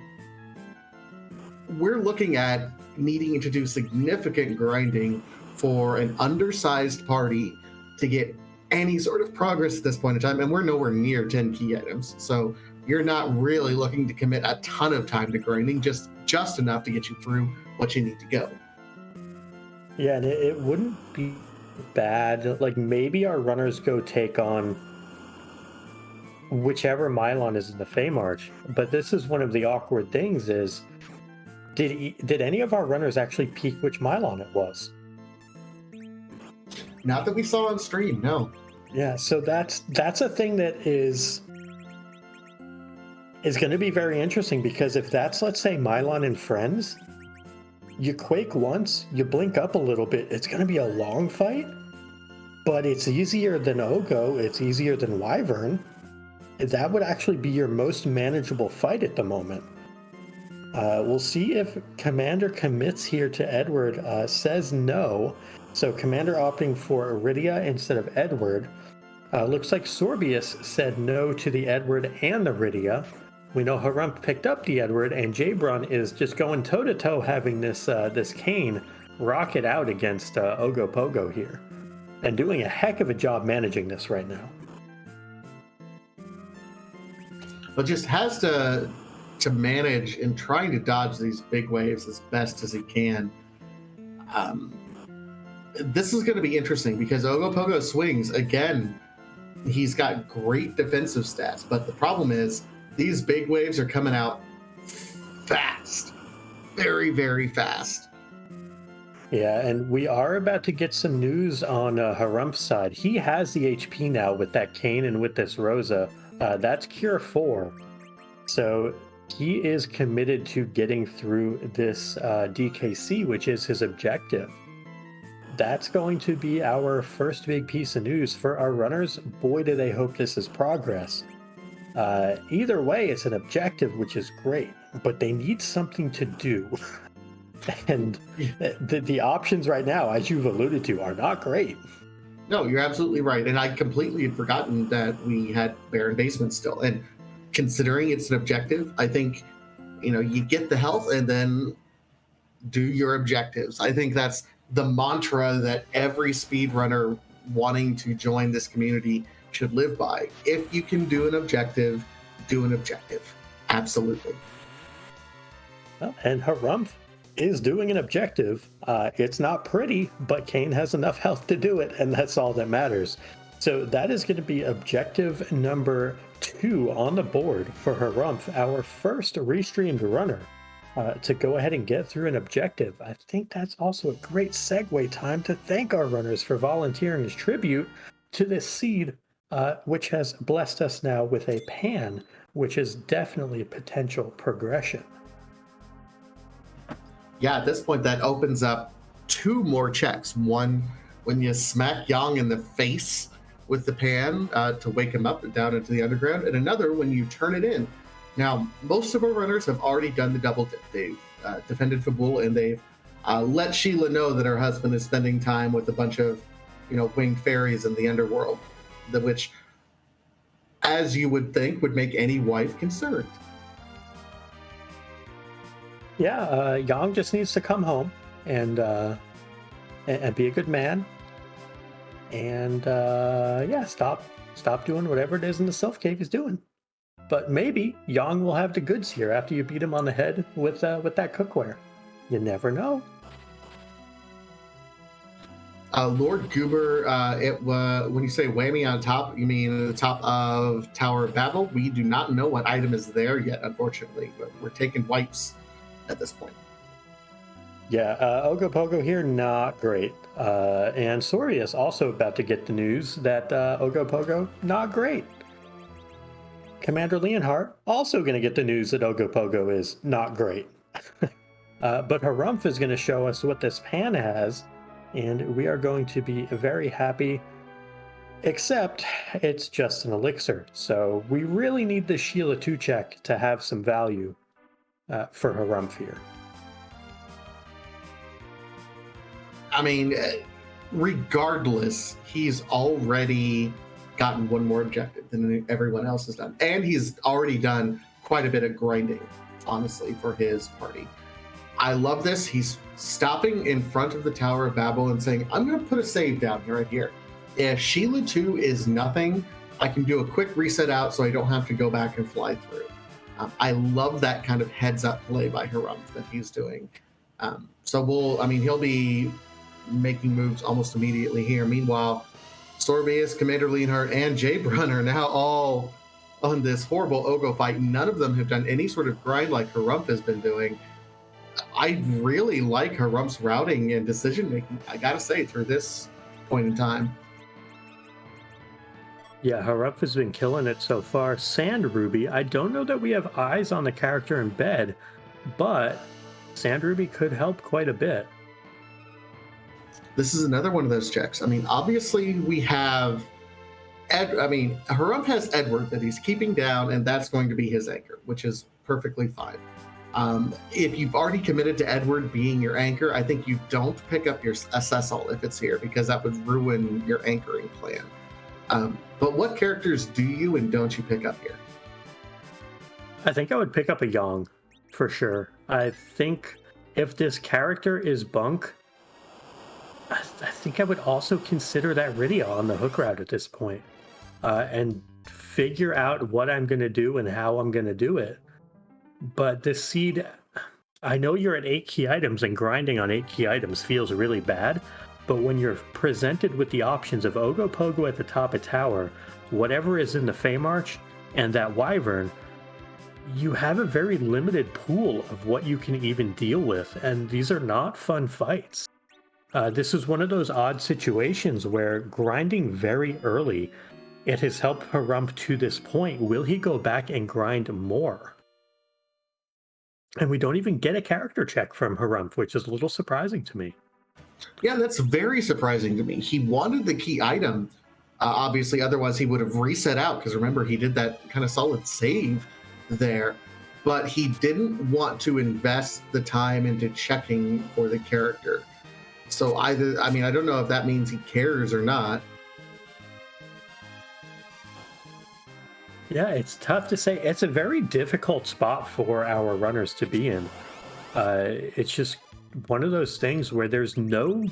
we're looking at needing to do significant grinding for an undersized party to get any sort of progress at this point in time, and we're nowhere near 10 key items. So you're not really looking to commit a ton of time to grinding, just enough to get you through what you need to go. Yeah, and it wouldn't be bad. Like, maybe our runners go take on whichever Mylon is in the Feymarch. But this is one of the awkward things is, did any of our runners actually peek which Mylon it was? Not that we saw on stream, no. Yeah, so that's a thing that is going to be very interesting, because if that's, let's say, Mylon and friends, you quake once, you blink up a little bit, it's going to be a long fight, but it's easier than Ogo, it's easier than Wyvern. That would actually be your most manageable fight at the moment. We'll see if Commander commits here to Edward. Says no. So Commander opting for Iridia instead of Edward. Looks like Sorbius said no to the Edward and the Iridia. We know Harumph picked up the Edward, and Jabron is just going toe-to-toe, having this Kane rocket out against Ogopogo here. And doing a heck of a job managing this right now. But just has to manage and trying to dodge these big waves as best as he can. This is going to be interesting because Ogopogo swings again. He's got great defensive stats, but the problem is these big waves are coming out fast, very, very fast. Yeah, and we are about to get some news on Harumph's side. He has the HP now with that Kane and with this Rosa. That's Cure 4. So he is committed to getting through this DKC, which is his objective. That's going to be our first big piece of news for our runners. Boy, do they hope this is progress. Either way, it's an objective, which is great, but they need something to do. And the options right now, as you've alluded to, are not great. No, you're absolutely right. And I completely had forgotten that we had Barren Basement still. And considering it's an objective, I think, you get the health and then do your objectives. I think that's the mantra that every speedrunner wanting to join this community should live by. If you can do an objective, do an objective. Absolutely. Well, and Harumph is doing an objective. It's not pretty, but Kane has enough health to do it, and that's all that matters. So that is going to be objective number 2 on the board for Harumph, our first restreamed runner, to go ahead and get through an objective. I think that's also a great segue time to thank our runners for volunteering as tribute to this seed, which has blessed us now with a pan, which is definitely a potential progression. Yeah, at this point, that opens up 2 more checks. One, when you smack Yang in the face with the pan to wake him up and down into the underground, and another when you turn it in. Now, most of our runners have already done the double dip. They've defended Fabul, and they've let Sheila know that her husband is spending time with a bunch of, winged fairies in the underworld, which, as you would think, would make any wife concerned. Yeah, Yang just needs to come home and be a good man, and stop doing whatever it is in the Sylph Cave he's doing. But maybe Yang will have the goods here after you beat him on the head with that cookware. You never know. Lord Goober, when you say whammy on top, you mean the top of Tower of Babel? We do not know what item is there yet, unfortunately, but we're taking wipes at this point. Yeah, Ogopogo here, not great. And Soria is also about to get the news that Ogopogo, not great. Commander Leonhardt also going to get the news that Ogopogo is not great. But Harumph is going to show us what this pan has, and we are going to be very happy, except it's just an elixir. So we really need the Sheila 2 check to have some value for Harumph here. I mean, regardless, he's already gotten 1 more objective than everyone else has done. And he's already done quite a bit of grinding, honestly, for his party. I love this. He's stopping in front of the Tower of Babel and saying, I'm going to put a save down here, right here. If Sheila 2 is nothing, I can do a quick reset out so I don't have to go back and fly through. I love that kind of heads-up play by Harumph that he's doing. He'll be making moves almost immediately here. Meanwhile, Sorbius, Commander Leonhardt, and Jay Brunn are now all on this horrible Ogo fight. None of them have done any sort of grind like Harumph has been doing. I really like Harumph's routing and decision-making, I gotta say, through this point in time. Yeah, Harumph has been killing it so far. Sand Ruby, I don't know that we have eyes on the character in bed, but Sand Ruby could help quite a bit. This is another one of those checks. I mean, obviously we have Harumph has Edward that he's keeping down, and that's going to be his anchor, which is perfectly fine. If you've already committed to Edward being your anchor, I think you don't pick up your Cecil if it's here, because that would ruin your anchoring plan. But what characters do you and don't you pick up here? I think I would pick up a Yang, for sure. I think if this character is bunk, I think I would also consider that Rydia on the hook route at this point, and figure out what I'm going to do and how I'm going to do it. But this seed, I know you're at 8 key items, and grinding on 8 key items feels really bad, but when you're presented with the options of Ogopogo at the top of tower, whatever is in the Feymarch, and that Wyvern, you have a very limited pool of what you can even deal with, and these are not fun fights. This is one of those odd situations where grinding very early, it has helped Harumph to this point. Will he go back and grind more? And we don't even get a character check from Harumph, which is a little surprising to me. Yeah, that's very surprising to me. He wanted the key item, obviously, otherwise he would have reset out, because remember, he did that kind of solid save there, but he didn't want to invest the time into checking for the character. So I don't know if that means he cares or not, Yeah, it's tough to say. It's a very difficult spot for our runners to be in. It's just one of those things where there's no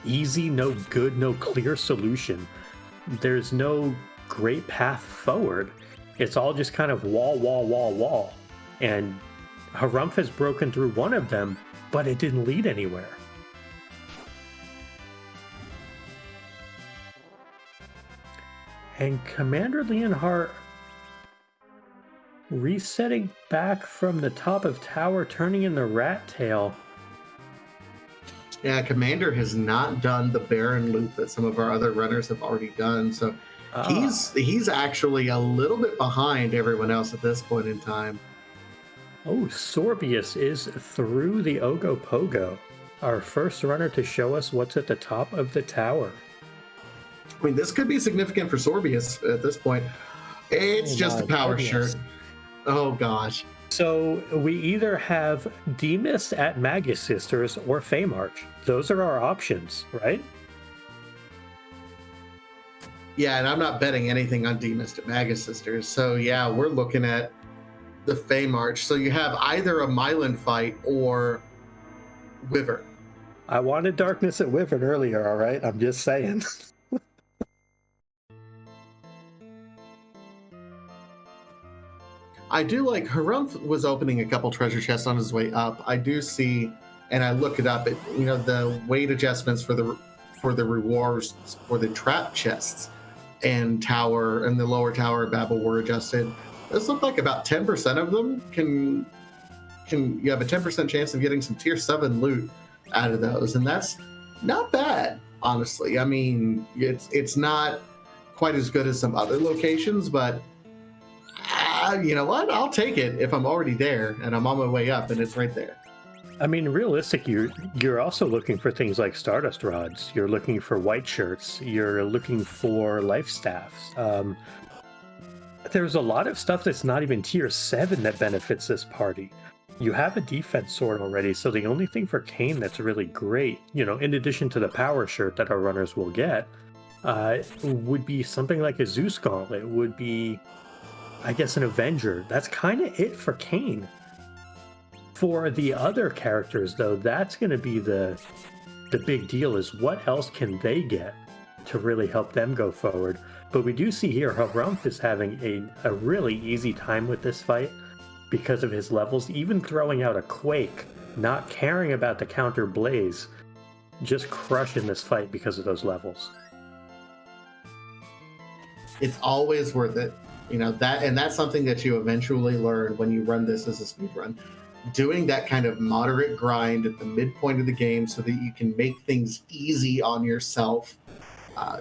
easy, no good, no clear solution. There's no great path forward. It's all just kind of wall, wall, wall, wall. And Harumph has broken through one of them, but it didn't lead anywhere. And Commander Leonhardt resetting back from the top of tower, turning in the rat tail. Yeah, Commander has not done the Baron loop that some of our other runners have already done, so he's actually a little bit behind everyone else at this point in time. Oh, Sorbius is through the Ogopogo, our first runner to show us what's at the top of the tower. I mean, this could be significant for Sorbius at this point. It's just a power shirt. Oh, gosh. So we either have Demas at Magus Sisters or Feymarch. Those are our options, right? Yeah, and I'm not betting anything on Demas at Magus Sisters. So, yeah, we're looking at the Feymarch. So you have either a Mylan fight or Wyvern. I wanted Darkness at Wyvern earlier, all right? I'm just saying. I do like Harumph was opening a couple treasure chests on his way up. I do see, and I look it up. The weight adjustments for the rewards for the trap chests and tower and the lower tower of Babel were adjusted. This looked like about 10% of them can you have a 10% chance of getting some tier 7 loot out of those, and that's not bad, honestly. I mean, it's not quite as good as some other locations, but you know what? I'll take it if I'm already there and I'm on my way up and it's right there. I mean, realistic, you're also looking for things like Stardust Rods. You're looking for white shirts. You're looking for life staffs. There's a lot of stuff that's not even tier 7 that benefits this party. You have a defense sword already, so the only thing for Kayn that's really great, in addition to the power shirt that our runners will get, would be something like a Zeus Gauntlet, would be, I guess, an Avenger. That's kind of it for Kayn. For the other characters, though, that's going to be the big deal, is what else can they get to really help them go forward. But we do see here Harumph is having a really easy time with this fight because of his levels, even throwing out a Quake, not caring about the counter Blaze, just crushing this fight because of those levels. It's always worth it. That's something that you eventually learn when you run this as a speed run. Doing that kind of moderate grind at the midpoint of the game so that you can make things easy on yourself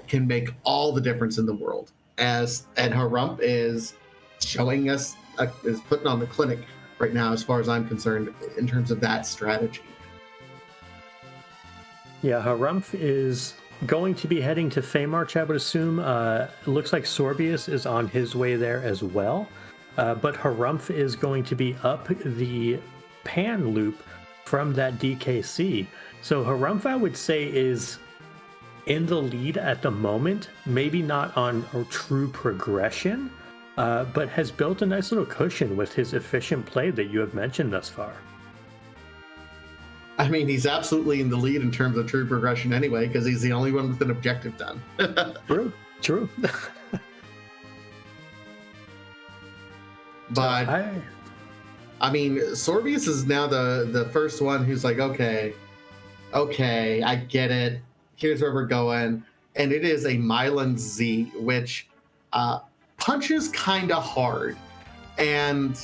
can make all the difference in the world. And Harumph is showing us, is putting on the clinic right now, as far as I'm concerned, in terms of that strategy. Yeah, Harumph is going to be heading to Feymarch, I would assume. It looks like Sorbius is on his way there as well. But Harumph is going to be up the pan loop from that DKC. So Harumph, I would say, is in the lead at the moment. Maybe not on a true progression, but has built a nice little cushion with his efficient play that you have mentioned thus far. I mean, he's absolutely in the lead in terms of true progression anyway, because he's the only one with an objective done. True. But I mean, Sorbius is now the first one who's like, okay, I get it. Here's where we're going. And it is a Mylan Z, which punches kind of hard. And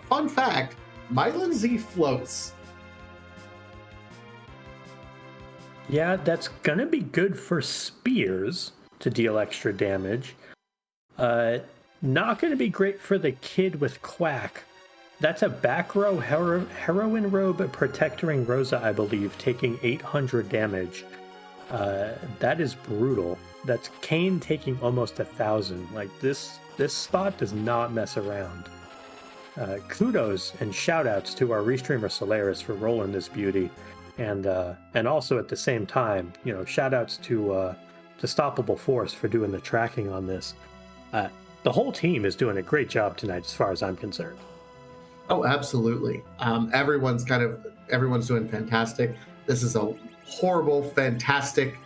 fun fact, Mylan Z floats. Yeah, that's going to be good for spears to deal extra damage. Not going to be great for the kid with Quack. That's a back row heroine robe protectoring Rosa, I believe, taking 800 damage. That is brutal. That's Kayn taking almost 1,000. Like, this spot does not mess around. Kudos and shoutouts to our restreamer Solaris for rolling this beauty. And also at the same time, shoutouts to Stoppable Force for doing the tracking on this. the whole team is doing a great job tonight, as far as I'm concerned. Oh, absolutely. Everyone's doing fantastic. This is a horrible, fantastic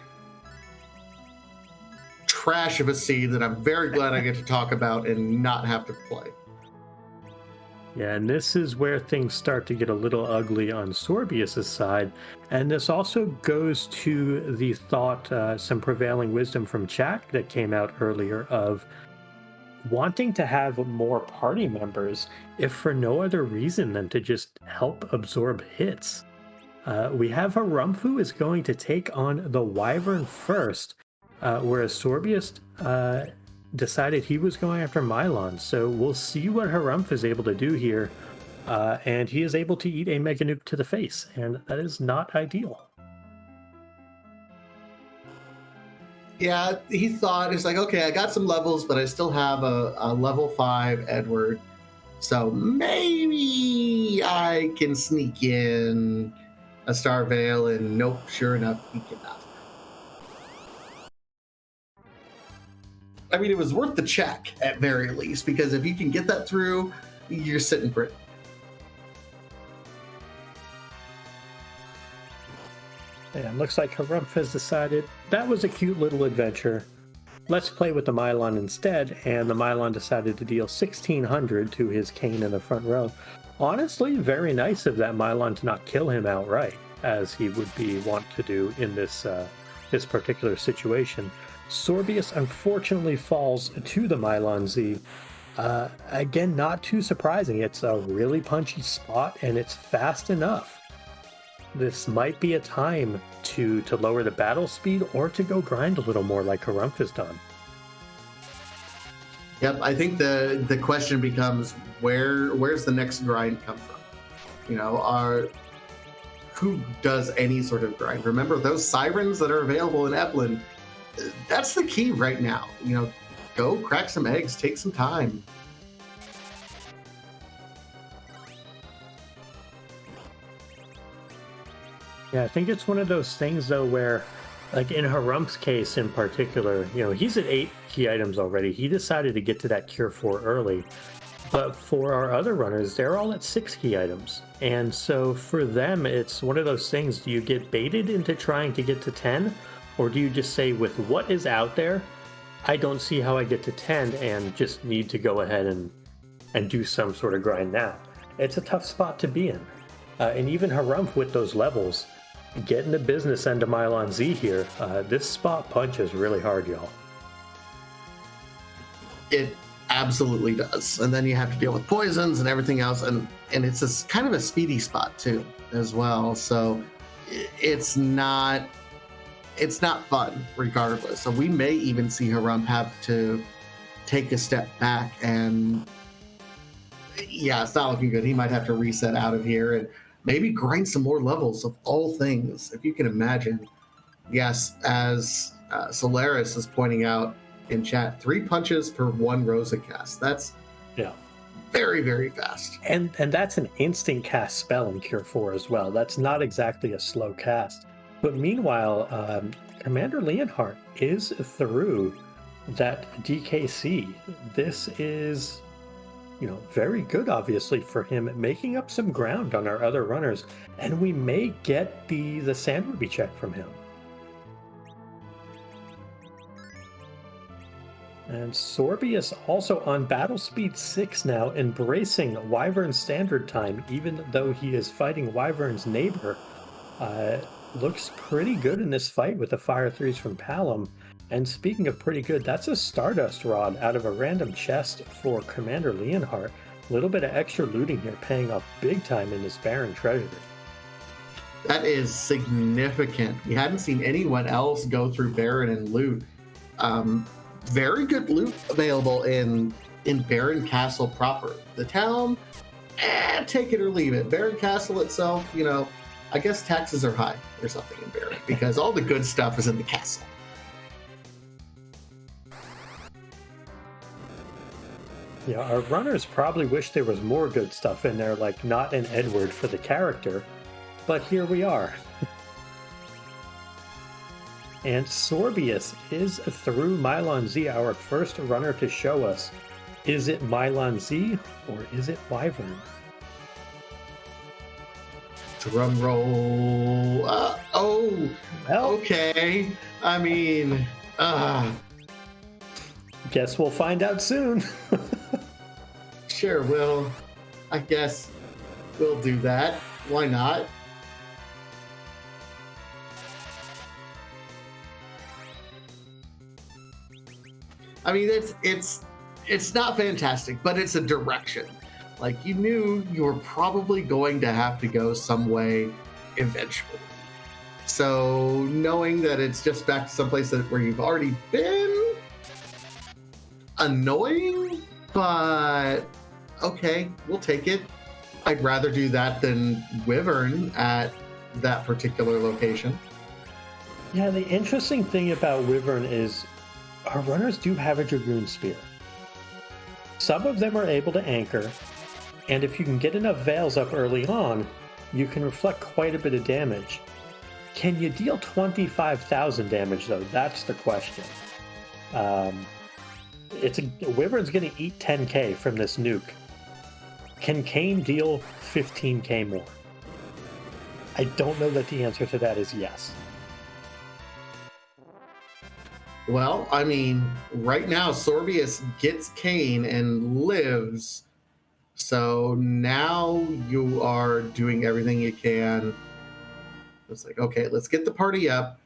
trash of a seed that I'm very glad I get to talk about and not have to play. Yeah, and this is where things start to get a little ugly on Sorbius's side. And this also goes to the thought, some prevailing wisdom from chat that came out earlier of wanting to have more party members, if for no other reason than to just help absorb hits. We have Harumph who is going to take on the Wyvern first, whereas Sorbius decided he was going after Mylon. So we'll see what Harumph is able to do here. And he is able to eat a Mega Nuke to the face, and that is not ideal. Yeah, he thought, it's like, okay, I got some levels, but I still have a level 5 Edward. So maybe I can sneak in a Star Veil, and nope, sure enough, he cannot. I mean, it was worth the check at very least, because if you can get that through, you're sitting pretty. And looks like Harumph has decided that was a cute little adventure. Let's play with the Mylon instead, and the Mylon decided to deal 1,600 to his Cane in the front row. Honestly, very nice of that Mylon to not kill him outright, as he would be wont to do in this particular situation. Sorbius unfortunately falls to the Mylon Z. Again, not too surprising. It's a really punchy spot, and it's fast enough. This might be a time to lower the battle speed or to go grind a little more like Harumph has done. Yep, I think the question becomes, where's the next grind come from? You know, who does any sort of grind? Remember those sirens that are available in Eplin? That's the key right now. You know, go crack some eggs, take some time. Yeah, I think it's one of those things, though, where, like in Harumph's case in particular, you know, he's at 8 key items already. He decided to get to that Cure 4 early. But for our other runners, they're all at 6 key items. And so for them, it's one of those things. Do you get baited into trying to get to 10? Or do you just say, with what is out there, I don't see how I get to 10 and just need to go ahead and do some sort of grind now? It's a tough spot to be in. And even Harumph with those levels, getting the business end of Mylon Z here, this spot punches really hard, y'all. It absolutely does. And then you have to deal with poisons and everything else. And it's kind of a speedy spot, too, as well. So it's not fun, regardless. So we may even see Harumph have to take a step back, and yeah, it's not looking good. He might have to reset out of here and maybe grind some more levels of all things, if you can imagine. Yes, as Solaris is pointing out in chat, 3 punches per 1 Rosa cast. That's very, very fast. And that's an instant cast spell in Cure 4 as well. That's not exactly a slow cast. But meanwhile, Commander Leonhardt is through that DKC. This is, you know, very good, obviously, for him, making up some ground on our other runners, and we may get the Sand Ruby check from him. And Sorbius also on battle speed 6 now, embracing Wyvern's standard time, even though he is fighting Wyvern's neighbor. Looks pretty good in this fight with the Fire 3s from Palom. And speaking of pretty good, that's a Stardust Rod out of a random chest for Commander Leonhardt. A little bit of extra looting here, paying off big time in this Baron treasury. That is significant. We hadn't seen anyone else go through Baron and loot. Very good loot available in Baron Castle proper. The town, take it or leave it. Baron Castle itself, you know, I guess taxes are high or something in Baron, because all the good stuff is in the castle. Yeah, our runners probably wish there was more good stuff in there, like not an Edward for the character, but here we are. And Sorbius is through Mylon Z, our first runner to show us. Is it Mylon Z or is it Wyvern? Drum roll. Oh, Well, okay. I mean, guess we'll find out soon. sure, I guess we'll do that. Why not? I mean, it's not fantastic, but it's a direction. Like, you knew you were probably going to have to go some way eventually. So knowing that it's just back to someplace where you've already been, annoying, but okay, we'll take it. I'd rather do that than Wyvern at that particular location. Yeah, the interesting thing about Wyvern is our runners do have a Dragoon Spear. Some of them are able to anchor, and if you can get enough veils up early on, you can reflect quite a bit of damage. Can you deal 25,000 damage, though? That's the question. Wyvern's going to eat 10k from this nuke. Can Kane deal 15k more? I don't know that the answer to that is yes. Well, I mean, right now, Sorbius gets Kane and lives. So now you are doing everything you can. It's like, okay, let's get the party up.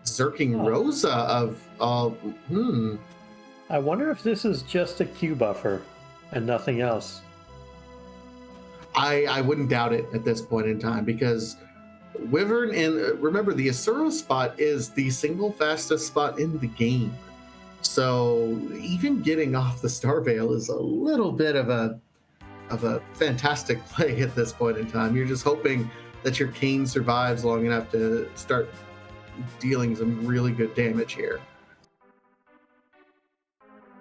Zerking Rosa I wonder if this is just a Q buffer and nothing else. I wouldn't doubt it at this point in time, because Wyvern, and remember, the Asura spot is the single fastest spot in the game. So even getting off the Star Veil is a little bit of a fantastic play at this point in time. You're just hoping that your Kane survives long enough to start dealing some really good damage here.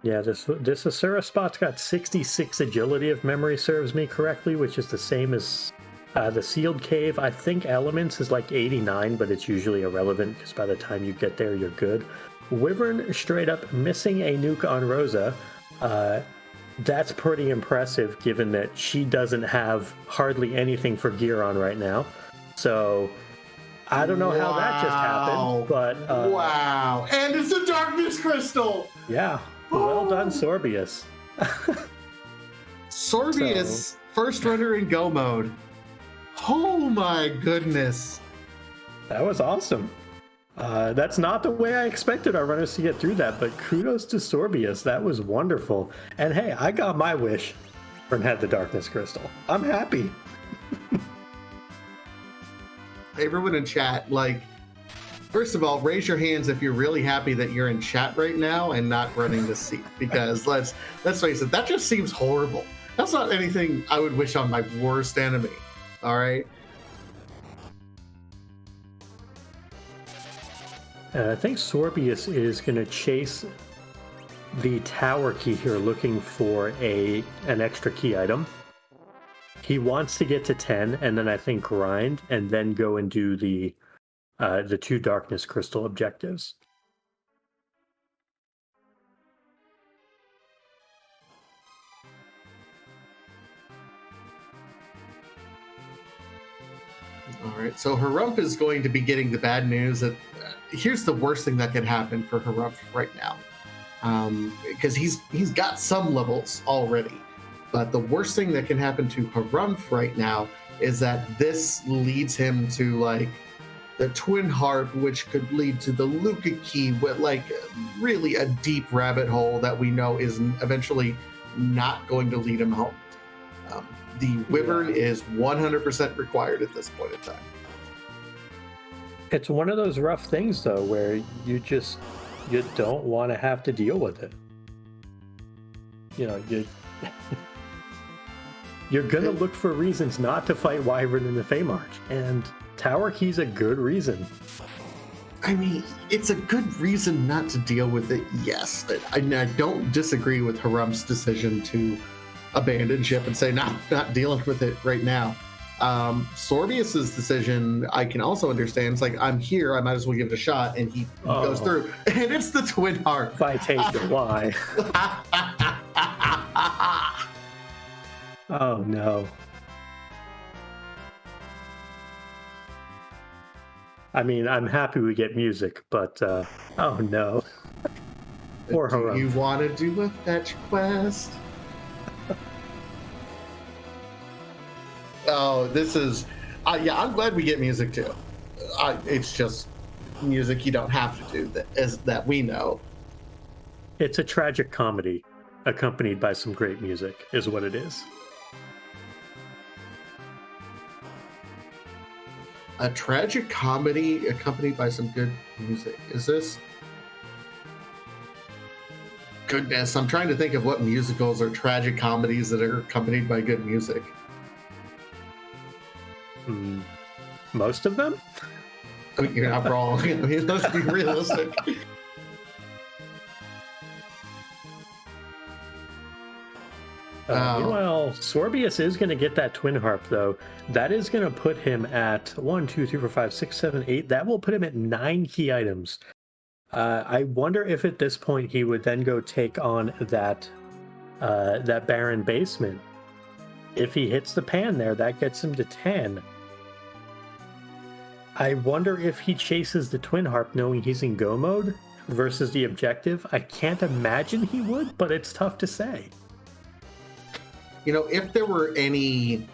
Yeah, this Asura spot's got 66 agility, if memory serves me correctly, which is the same as the Sealed Cave. I think Elements is like 89, but it's usually irrelevant because by the time you get there, you're good. Wyvern straight up missing a nuke on Rosa. That's pretty impressive given that she doesn't have hardly anything for gear on right now. So I don't know how that just happened, but... wow. And it's a Darkness Crystal! Yeah. Well done, Sorbius. Sorbius, first runner in go mode. Oh my goodness. That was awesome. That's not the way I expected our runners to get through that, but kudos to Sorbius. That was wonderful. And hey, I got my wish. Wyvern had the Darkness Crystal. I'm happy. Everyone in chat, like, first of all, raise your hands if you're really happy that you're in chat right now and not running the seat, because let's face it, that just seems horrible. That's not anything I would wish on my worst enemy. All right. I think Sorbius is going to chase the tower key here, looking for an extra key item. He wants to get to 10, and then I think grind, and then go and do the 2 Darkness Crystal objectives. All right, so Harump is going to be getting the bad news that here's the worst thing that could happen for Harump right now, because he's got some levels already, but the worst thing that can happen to Harump right now is that this leads him to like the Twin Harp, which could lead to the Luca Key, with like really a deep rabbit hole that we know is eventually not going to lead him home. The Wyvern is 100% required at this point in time. It's one of those rough things, though, where you don't want to have to deal with it. You know, you're going to look for reasons not to fight Wyvern in the Feymarch, and Tower Key's a good reason. I mean, it's a good reason not to deal with it, yes. I don't disagree with Harump's decision to abandon ship and say, not dealing with it right now. Sorbius's decision, I can also understand. It's like, I'm here, I might as well give it a shot, and he goes through, and it's the twin harp. Vitasia, why? Oh no. I mean, I'm happy we get music, but oh no. Poor Do Harumph. you want to do a fetch quest? Oh, this is... yeah, I'm glad we get music too. It's just music you don't have to do that we know. It's a tragic comedy accompanied by some great music, is what it is. A tragic comedy accompanied by some good music. Is this? Goodness, I'm trying to think of what musicals are tragic comedies that are accompanied by good music. Most of them? I mean, you're not wrong. I mean, let's be realistic. Meanwhile, Sorbius is going to get that twin harp, though. That is going to put him at 1, 2, 3, 4, 5, 6, 7, 8. That will put him at 9 key items. I wonder if at this point he would then go take on that barren basement. If he hits the pan there, that gets him to 10. I wonder if he chases the twin harp knowing he's in go mode versus the objective. I can't imagine he would, but it's tough to say. You know, if there were any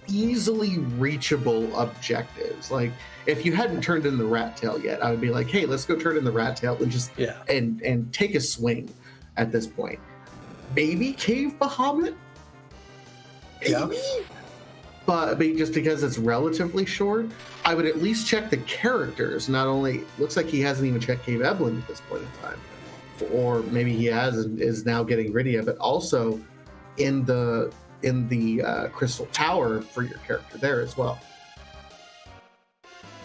easily reachable objectives, like if you hadn't turned in the rat tail yet, I would be like, hey, let's go turn in the rat tail and just and take a swing at this point. Maybe Cave Bahamut? Maybe? Yeah. But just because it's relatively short, I would at least check the characters. Not only, looks like he hasn't even checked Cave Evelyn at this point in time, or maybe he has and is now getting Rydia, but also in the Crystal Tower for your character there as well.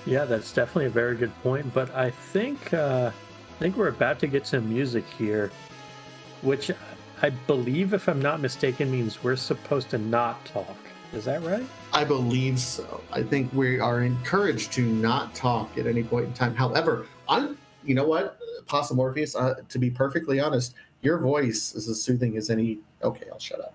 Yeah, that's definitely a very good point. But I think we're about to get some music here, which I believe, if I'm not mistaken, means we're supposed to not talk. Is that right? I believe so. I think we are encouraged to not talk at any point in time. However, you know what, Possum Morpheus, to be perfectly honest, your voice is as soothing as any... Okay, I'll shut up.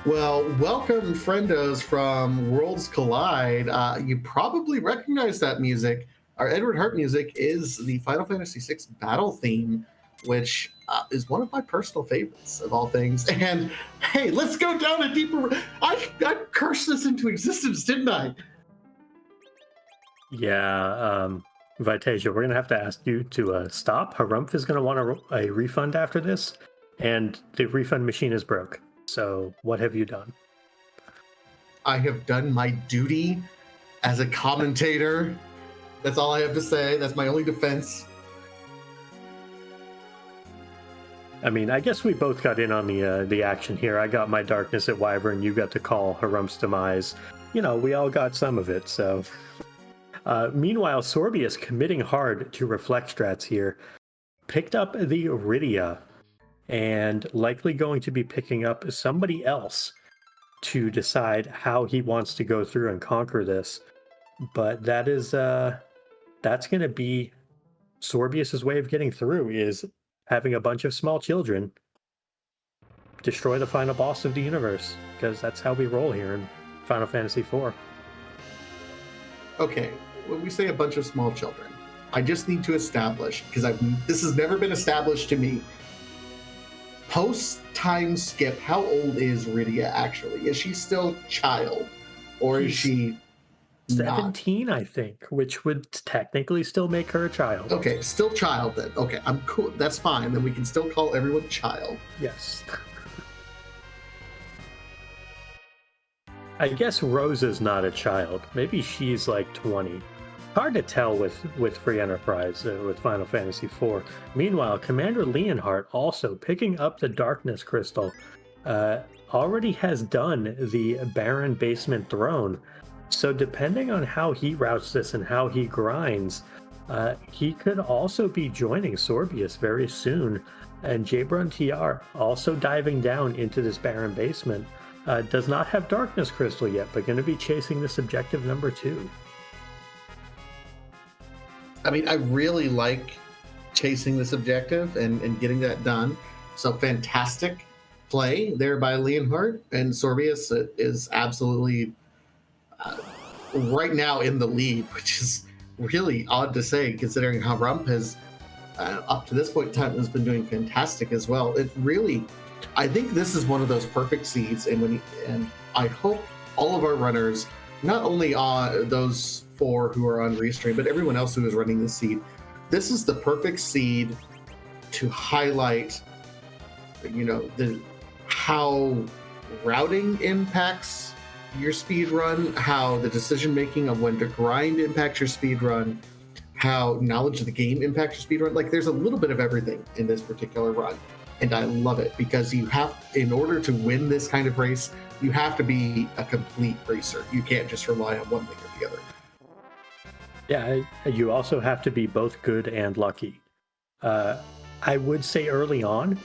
Well, welcome, friendos from Worlds Collide. You probably recognize that music. Our Edward Hart music is the Final Fantasy VI battle theme, which is one of my personal favorites of all things. And hey, let's go down a deeper... I cursed this into existence, didn't I? Yeah, Vitasia, we're going to have to ask you to stop. Harumph is going to want a refund after this, and the refund machine is broke. So what have you done? I have done my duty as a commentator. That's all I have to say. That's my only defense. I mean, I guess we both got in on the action here. I got my darkness at Wyvern. You got to call Harumph's demise. You know, we all got some of it, so... meanwhile, Sorbius, committing hard to reflect strats here, picked up the Rydia, and likely going to be picking up somebody else to decide how he wants to go through and conquer this. But that is that's going to be Sorbius's way of getting through, is having a bunch of small children destroy the final boss of the universe, because that's how we roll here in Final Fantasy IV. Okay, when we say a bunch of small children, I just need to establish, because this has never been established to me. Post time skip, how old is Rydia actually? Is she still child, or is she not? 17, I think, which would technically still make her a child. Okay, still child then. Okay, I'm cool. That's fine. Then we can still call everyone child. Yes. I guess Rose is not a child. Maybe she's like 20. Hard to tell with Free Enterprise, with Final Fantasy IV. Meanwhile, Commander Leonhardt, also picking up the Darkness Crystal, already has done the Baron Basement Throne. So depending on how he routes this and how he grinds, he could also be joining Sorbius very soon. And Jabron TR also diving down into this Baron Basement. Does not have Darkness Crystal yet, but going to be chasing this objective number 2. I mean, I really like chasing this objective and getting that done. So fantastic play there by Leonhardt, and Sorbius is absolutely right now in the lead, which is really odd to say considering how Rump has up to this point in time has been doing fantastic as well. It really, I think this is one of those perfect seeds, and I hope all of our runners, not only those 4 who are on Restream, but everyone else who is running the seed, this is the perfect seed to highlight, how routing impacts your speed run, how the decision making of when to grind impacts your speed run, how knowledge of the game impacts your speed run. Like, there's a little bit of everything in this particular run, and I love it because in order to win this kind of race, you have to be a complete racer. You can't just rely on one thing or the other. Yeah, you also have to be both good and lucky. I would say early on,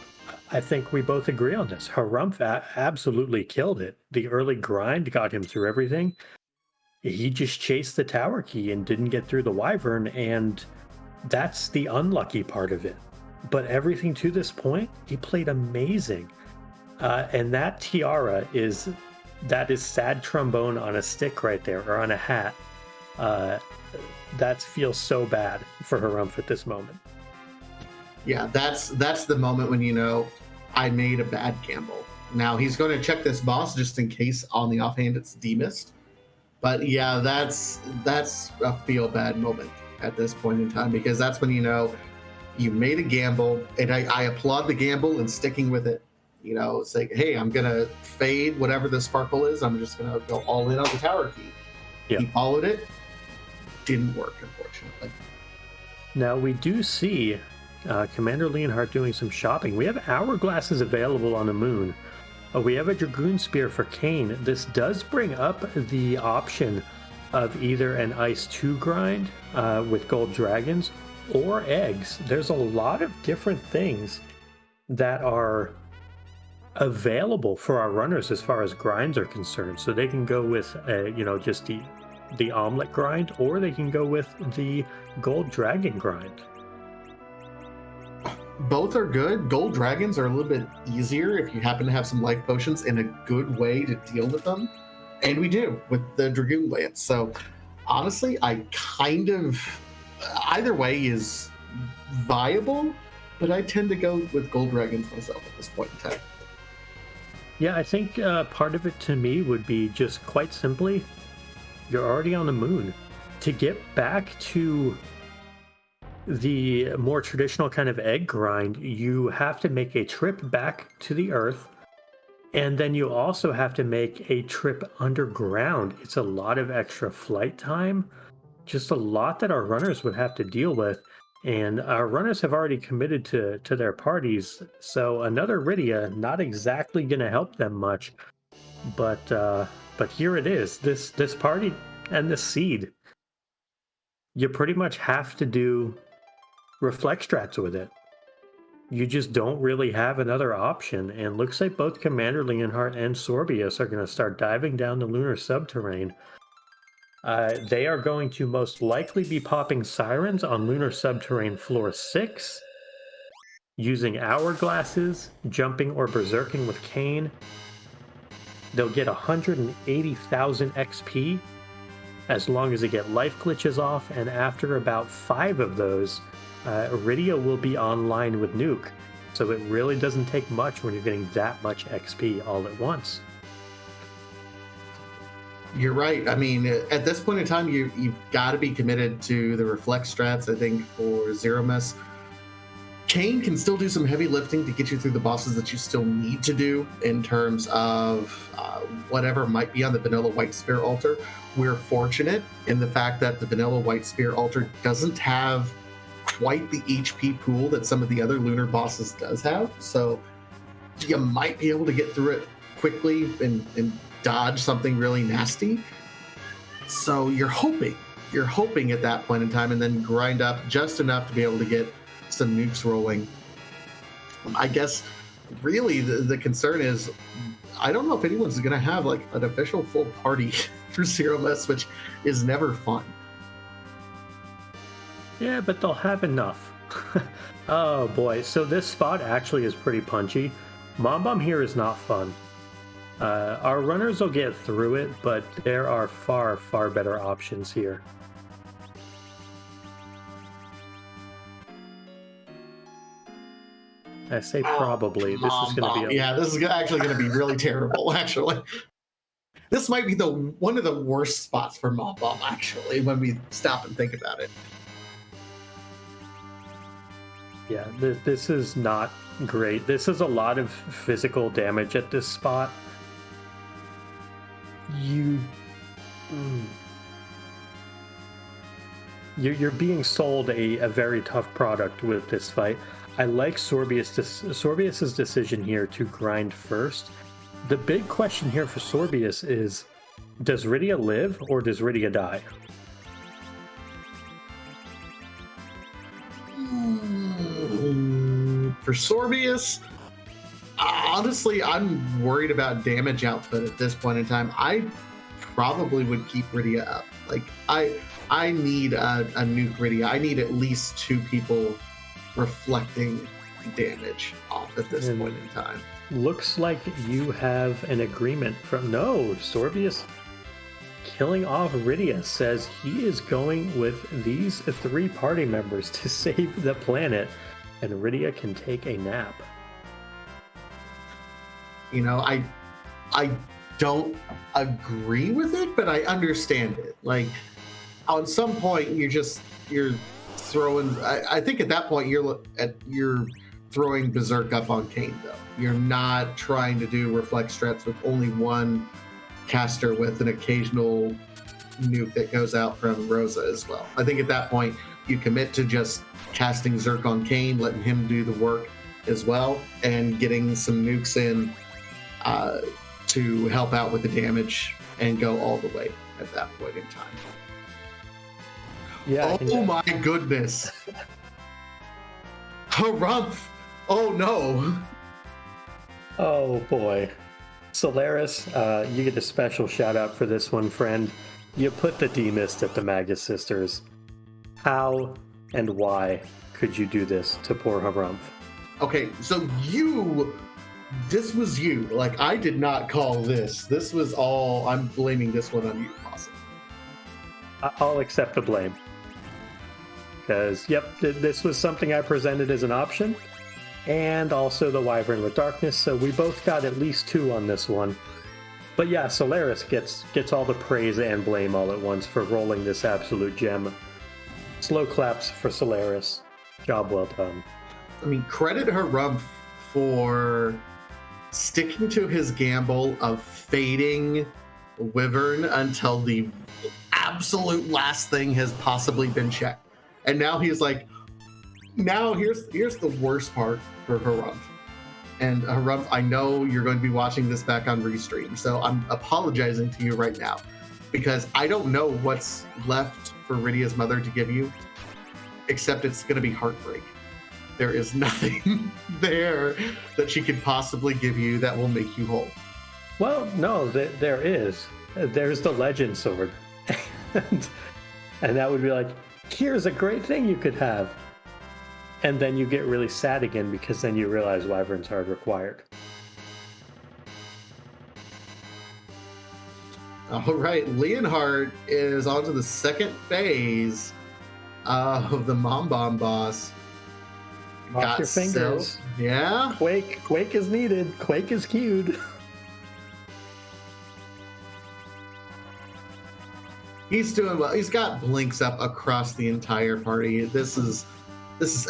I think we both agree on this. Harumph absolutely killed it. The early grind got him through everything. He just chased the tower key and didn't get through the wyvern, and that's the unlucky part of it. But everything to this point, he played amazing. And that tiara is sad trombone on a stick right there, or on a hat. That feels so bad for Harumph at this moment. Yeah, that's the moment when I made a bad gamble. Now he's going to check this boss just in case on the offhand it's demissed. But yeah, that's a feel bad moment at this point in time, because that's when you made a gamble, and I applaud the gamble and sticking with it. It's like, hey, I'm gonna fade whatever the sparkle is. I'm just gonna go all in on the tower key. Yeah. He followed it. Didn't work, unfortunately. Now we do see Commander Leonhardt doing some shopping. We have hourglasses available on the moon. We have a Dragoon Spear for Kain. This does bring up the option of either an Ice 2 grind with gold dragons or eggs. There's a lot of different things that are available for our runners as far as grinds are concerned. So they can go with, just the omelet grind, or they can go with the gold dragon grind. Both are good. Gold dragons are a little bit easier if you happen to have some life potions and a good way to deal with them. And we do with the Dragoon Lance. So honestly, I kind of, either way is viable, but I tend to go with gold dragons myself at this point in time. Yeah, I think part of it to me would be just quite simply, you're already on the moon. To get back to the more traditional kind of egg grind, you have to make a trip back to the Earth, and then you also have to make a trip underground. It's a lot of extra flight time, just a lot that our runners would have to deal with, and our runners have already committed to their parties, so another Rydia not exactly going to help them much. But here it is, this party and this seed. You pretty much have to do reflect strats with it. You just don't really have another option, and looks like both Commander Leonhardt and Sorbius are going to start diving down the lunar subterrane. They are going to most likely be popping sirens on lunar subterrane floor 6, using hourglasses, jumping or berserking with Cain. They'll get 180,000 XP as long as they get life glitches off, and after about 5 of those, Iridia will be online with Nuke. So it really doesn't take much when you're getting that much XP all at once. You're right. I mean, at this point in time, you've got to be committed to the reflex strats, I think, for Zero Miss. Cain can still do some heavy lifting to get you through the bosses that you still need to do in terms of whatever might be on the vanilla White Spear altar. We're fortunate in the fact that the vanilla White Spear altar doesn't have quite the HP pool that some of the other lunar bosses does have. So you might be able to get through it quickly and dodge something really nasty. So you're hoping at that point in time, and then grind up just enough to be able to get some nukes rolling. I guess really the concern is, I don't know if anyone's going to have like an official full party for Zero Miss, which is never fun. Yeah, but they'll have enough. Oh boy, so this spot actually is pretty punchy. Mom Bomb here is not fun. Our runners will get through it, but there are far, far better options here. I say probably. This is going to be this is actually going to be really terrible, actually. This might be one of the worst spots for Mom Bomb, actually, when we stop and think about it. Yeah, this is not great. This is a lot of physical damage at this spot. You're being sold a very tough product with this fight. I like Sorbius's decision here to grind first. The big question here for Sorbius is, does Rydia live or does Rydia die? For Sorbius, honestly, I'm worried about damage output at this point in time. I probably would keep Rydia up. Like, I need a nuke Rydia. I need at least 2 people reflecting damage off at this point in time. Looks like you have an agreement from... No, Sorbius killing off Rydia says he is going with these 3 party members to save the planet, and Rydia can take a nap. You know, I don't agree with it, but I understand it. Like, on some point, you're throwing... I think at that point, you're throwing Berserk up on Cain, though. You're not trying to do reflex strats with only one caster with an occasional nuke that goes out from Rosa as well. I think at that point, you commit to just casting Zerk on Cain, letting him do the work as well, and getting some nukes in to help out with the damage and go all the way at that point in time. Yeah. Oh my goodness. Harumph! Oh no! Oh boy. Solaris, you get a special shout out for this one, friend. You put the D-Mist at the Magus Sisters. How and why could you do this to poor Harumph? Okay, so this was you. Like, I did not call this. This was all, I'm blaming this one on you, Awesome. I'll accept the blame. Because, yep, this was something I presented as an option. And also the Wyvern with Darkness, so we both got at least 2 on this one. But yeah, Solaris gets all the praise and blame all at once for rolling this absolute gem. Slow claps for Solaris. Job well done. I mean, credit Harumph for sticking to his gamble of fading Wyvern until the absolute last thing has possibly been checked. And now he's like, now here's the worst part for Harumph. And Harumph, I know you're going to be watching this back on Restream, so I'm apologizing to you right now, because I don't know what's left for Rydia's mother to give you, except it's going to be heartbreak. There is nothing there that she could possibly give you that will make you whole. Well, no, there is. There's the Legend Sword. and that would be like, here's a great thing you could have. and then you get really sad again because then you realize Wyvern's Hard required. All right, Leonhardt is on to the second phase of the Mom Bomb boss. Off your fingers. Yeah. Quake is needed. Quake is queued. He's doing well. He's got blinks up across the entire party. This is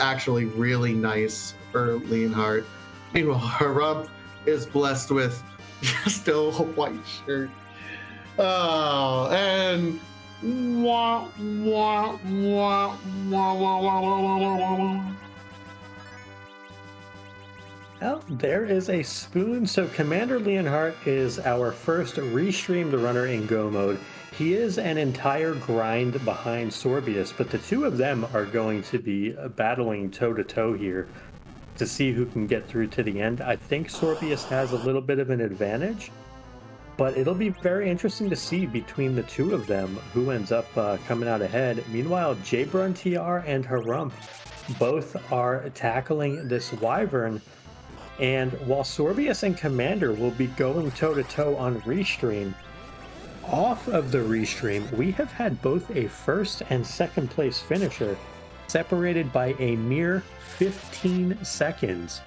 actually really nice for Leonhardt. Meanwhile, Harump is blessed with just a white shirt. Oh, and wah, wah, wah, wah, wah, wah, wah, wah. Well, there is a spoon. So Commander Leonhardt is our first restreamed runner in Go mode. He is an entire grind behind Sorbius, but the two of them are going to be battling toe-to-toe here to see who can get through to the end. I think Sorbius has a little bit of an advantage, but it'll be very interesting to see between the two of them who ends up coming out ahead. Meanwhile, Jabrun TR and Harump both are tackling this Wyvern, and while Sorbius and Commander will be going toe-to-toe on Restream, off of the Restream, we have had both a first and second place finisher separated by a mere 15 seconds.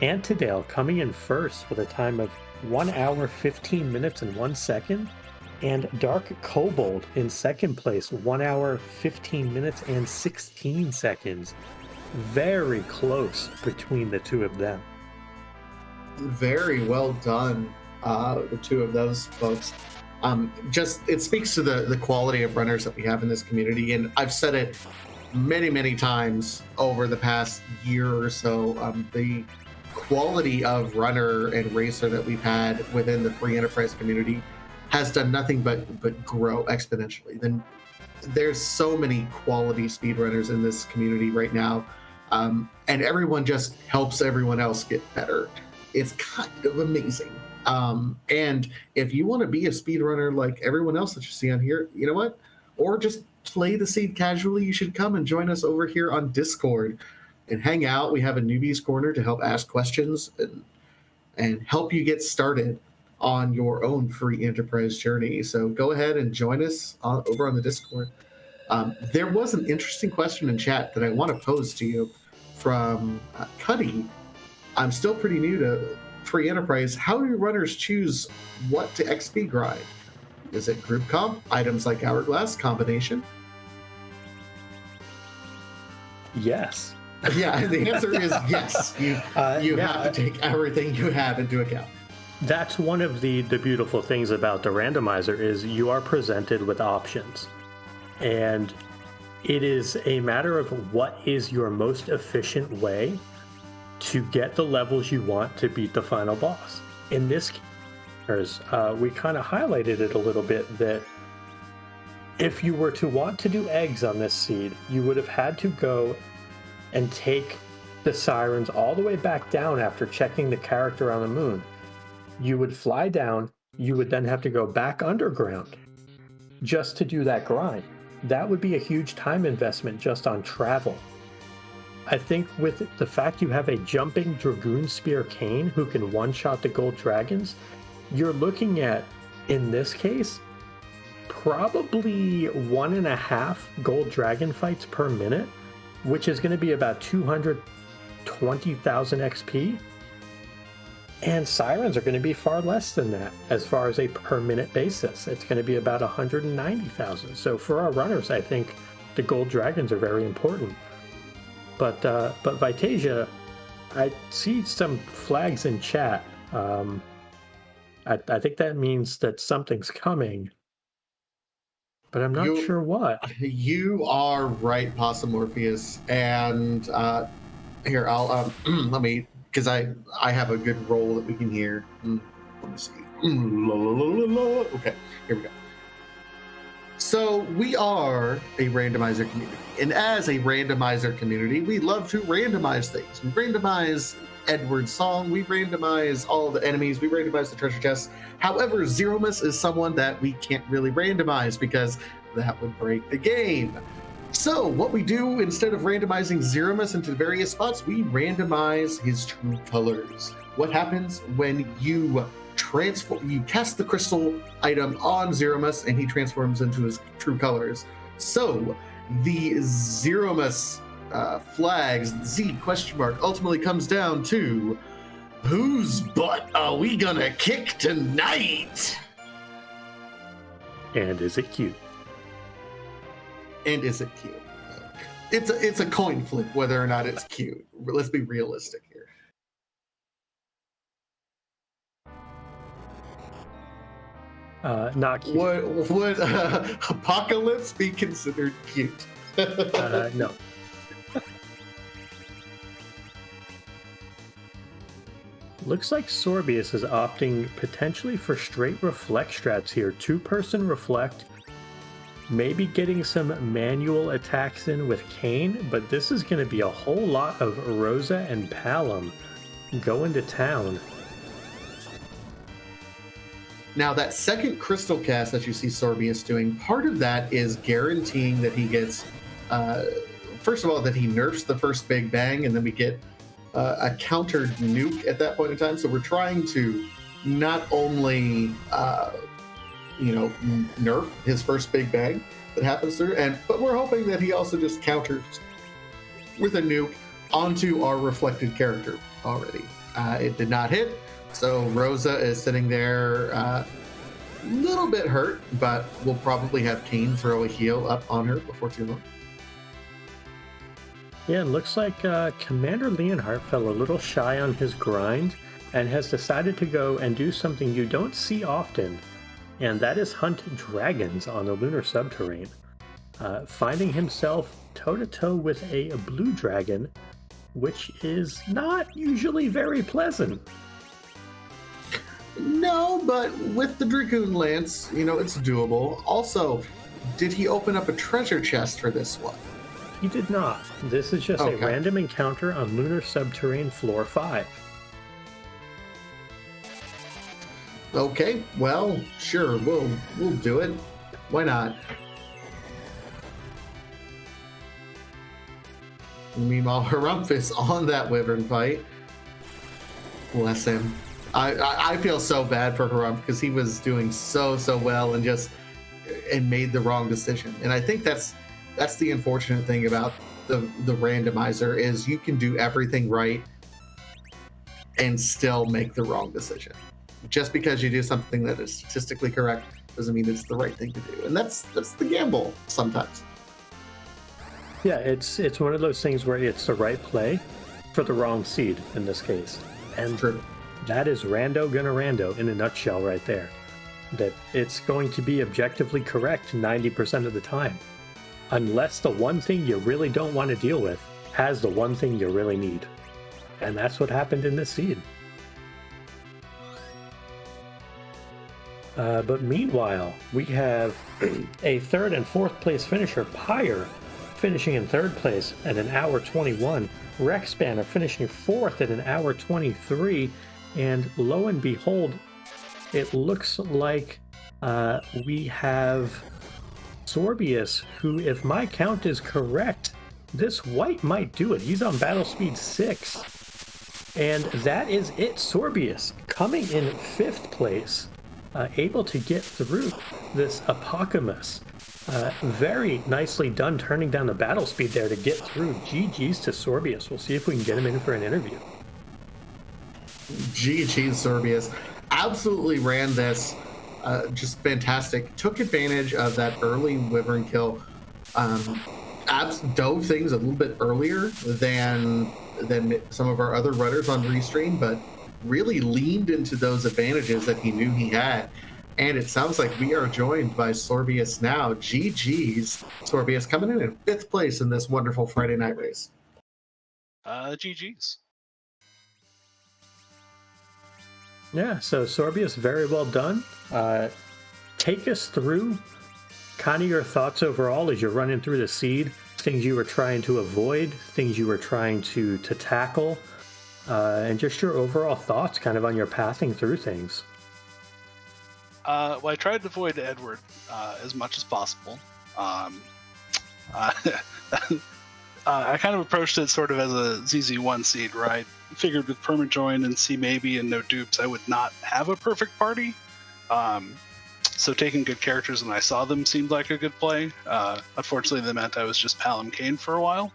Antidale coming in first with a time of 1 hour, 15 minutes, and 1 second. And Dark Kobold in second place, 1 hour, 15 minutes, and 16 seconds. Very close between the two of them. Very well done, the two of those folks. Just it speaks to the quality of runners that we have in this community, and I've said it many times over the past year or so. The quality of runner and racer that we've had within the free enterprise community has done nothing but grow exponentially. Then there's so many quality speedrunners in this community right now, and everyone just helps everyone else get better. It's kind of amazing. And if you want to be a speedrunner like everyone else that you see on here, you know what? Or just play the seed casually, you should come and join us over here on Discord and hang out. We have a newbies corner to help ask questions and help you get started on your own free enterprise journey. So go ahead and join us over on the Discord. There was an interesting question in chat that I want to pose to you from Cuddy. I'm still pretty new to free enterprise. How do runners choose what to XP grind? Is it group comp, items like Hourglass, combination? Yes. Yeah, the answer is yes. You have to take everything you have into account. That's one of the beautiful things about the randomizer is you are presented with options. And it is a matter of what is your most efficient way to get the levels you want to beat the final boss. In this case, we kind of highlighted it a little bit that if you were to want to do eggs on this seed, you would have had to go and take the sirens all the way back down after checking the character on the moon. You would fly down, you would then have to go back underground just to do that grind. That would be a huge time investment just on travel. I think with the fact you have a jumping Dragoon Spear Cane who can one-shot the gold dragons, you're looking at, in this case, probably 1.5 gold dragon fights per minute, which is going to be about 220,000 XP. And sirens are going to be far less than that as far as a per minute basis. It's going to be about 190,000. So for our runners, I think the gold dragons are very important. But Vitasia, I see some flags in chat. I think that means that something's coming, but I'm not sure what. You are right, Possum Morpheus. And here, I'll let me, because I have a good roll that we can hear. Let me see. Okay, here we go. So we are a randomizer community, and as a randomizer community, we love to randomize things. We randomize Edward's song, we randomize all the enemies, we randomize the treasure chests. However, Zeromus is someone that we can't really randomize because that would break the game. So what we do, instead of randomizing Zeromus into various spots, we randomize his true colors. What happens when you cast the crystal item on Zeromus and he transforms into his true colors? So the Zeromus flags, Z ? Ultimately comes down to, whose butt are we gonna kick tonight? And is it cute? And is it cute? It's a coin flip whether or not it's cute. Let's be realistic here. Not cute. Would Apocalypse be considered cute? No. Looks like Sorbius is opting potentially for straight reflect strats here. 2-person reflect, maybe getting some manual attacks in with Kane, but this is going to be a whole lot of Rosa and Palom going to town. Now, that second crystal cast that you see Sorbius doing, part of that is guaranteeing that he gets, first of all, that he nerfs the first Big Bang, and then we get a countered nuke at that point in time. So we're trying to not only nerf his first Big Bang that happens through, but we're hoping that he also just counters with a nuke onto our reflected character already. It did not hit, so Rosa is sitting there a little bit hurt, but we'll probably have Kane throw a heal up on her before too long. Yeah, it looks like Commander Leonhardt fell a little shy on his grind and has decided to go and do something you don't see often, and that is hunt dragons on the lunar subterrane. Finding himself toe-to-toe with a blue dragon, which is not usually very pleasant. No, but with the Dragoon Lance, it's doable. Also, did he open up a treasure chest for this one? He did not. This is just Okay. a random encounter on lunar subterrane floor 5. Okay, well, sure, we'll do it. Why not? Meanwhile, Harumph is on that Wyvern fight. Bless him. I feel so bad for Harumph because he was doing so well and made the wrong decision. And I think that's the unfortunate thing about the randomizer is you can do everything right and still make the wrong decision. Just because you do something that is statistically correct doesn't mean it's the right thing to do. And that's the gamble sometimes. Yeah, it's one of those things where it's the right play for the wrong seed in this case. And True. that is rando gonna rando in a nutshell right there. That it's going to be objectively correct 90% of the time. Unless the one thing you really don't want to deal with has the one thing you really need. And that's what happened in this seed. But meanwhile, we have a 3rd and 4th place finisher, Pyre, finishing in 3rd place at an hour 21. Rex Banner finishing 4th at an hour 23. And lo and behold, it looks like we have Sorbius, who, if my count is correct, this white might do it. He's on battle speed 6. And that is it. Sorbius coming in 5th place, able to get through this Apocalypse. Very nicely done turning down the battle speed there to get through. GG's to Sorbius. We'll see if we can get him in for an interview. GG's Sorbius. Absolutely ran this just fantastic. Took advantage of that early Wyvern kill. Dove things a little bit earlier than some of our other runners on Restream, but really leaned into those advantages that he knew he had. And it sounds like we are joined by Sorbius now. GG's Sorbius coming in 5th place in this wonderful Friday night race. GG's. Yeah, so Sorbius, very well done. Take us through kind of your thoughts overall as you're running through the seed, things you were trying to avoid, things you were trying to tackle, and just your overall thoughts kind of on your pathing through things. Well, I tried to avoid Edward as much as possible. Uh, I kind of approached it sort of as a ZZ1 seed, where I figured with Permajoin and C maybe and no dupes, I would not have a perfect party. So taking good characters when I saw them seemed like a good play. Unfortunately, that meant I was just Palom Kane for a while.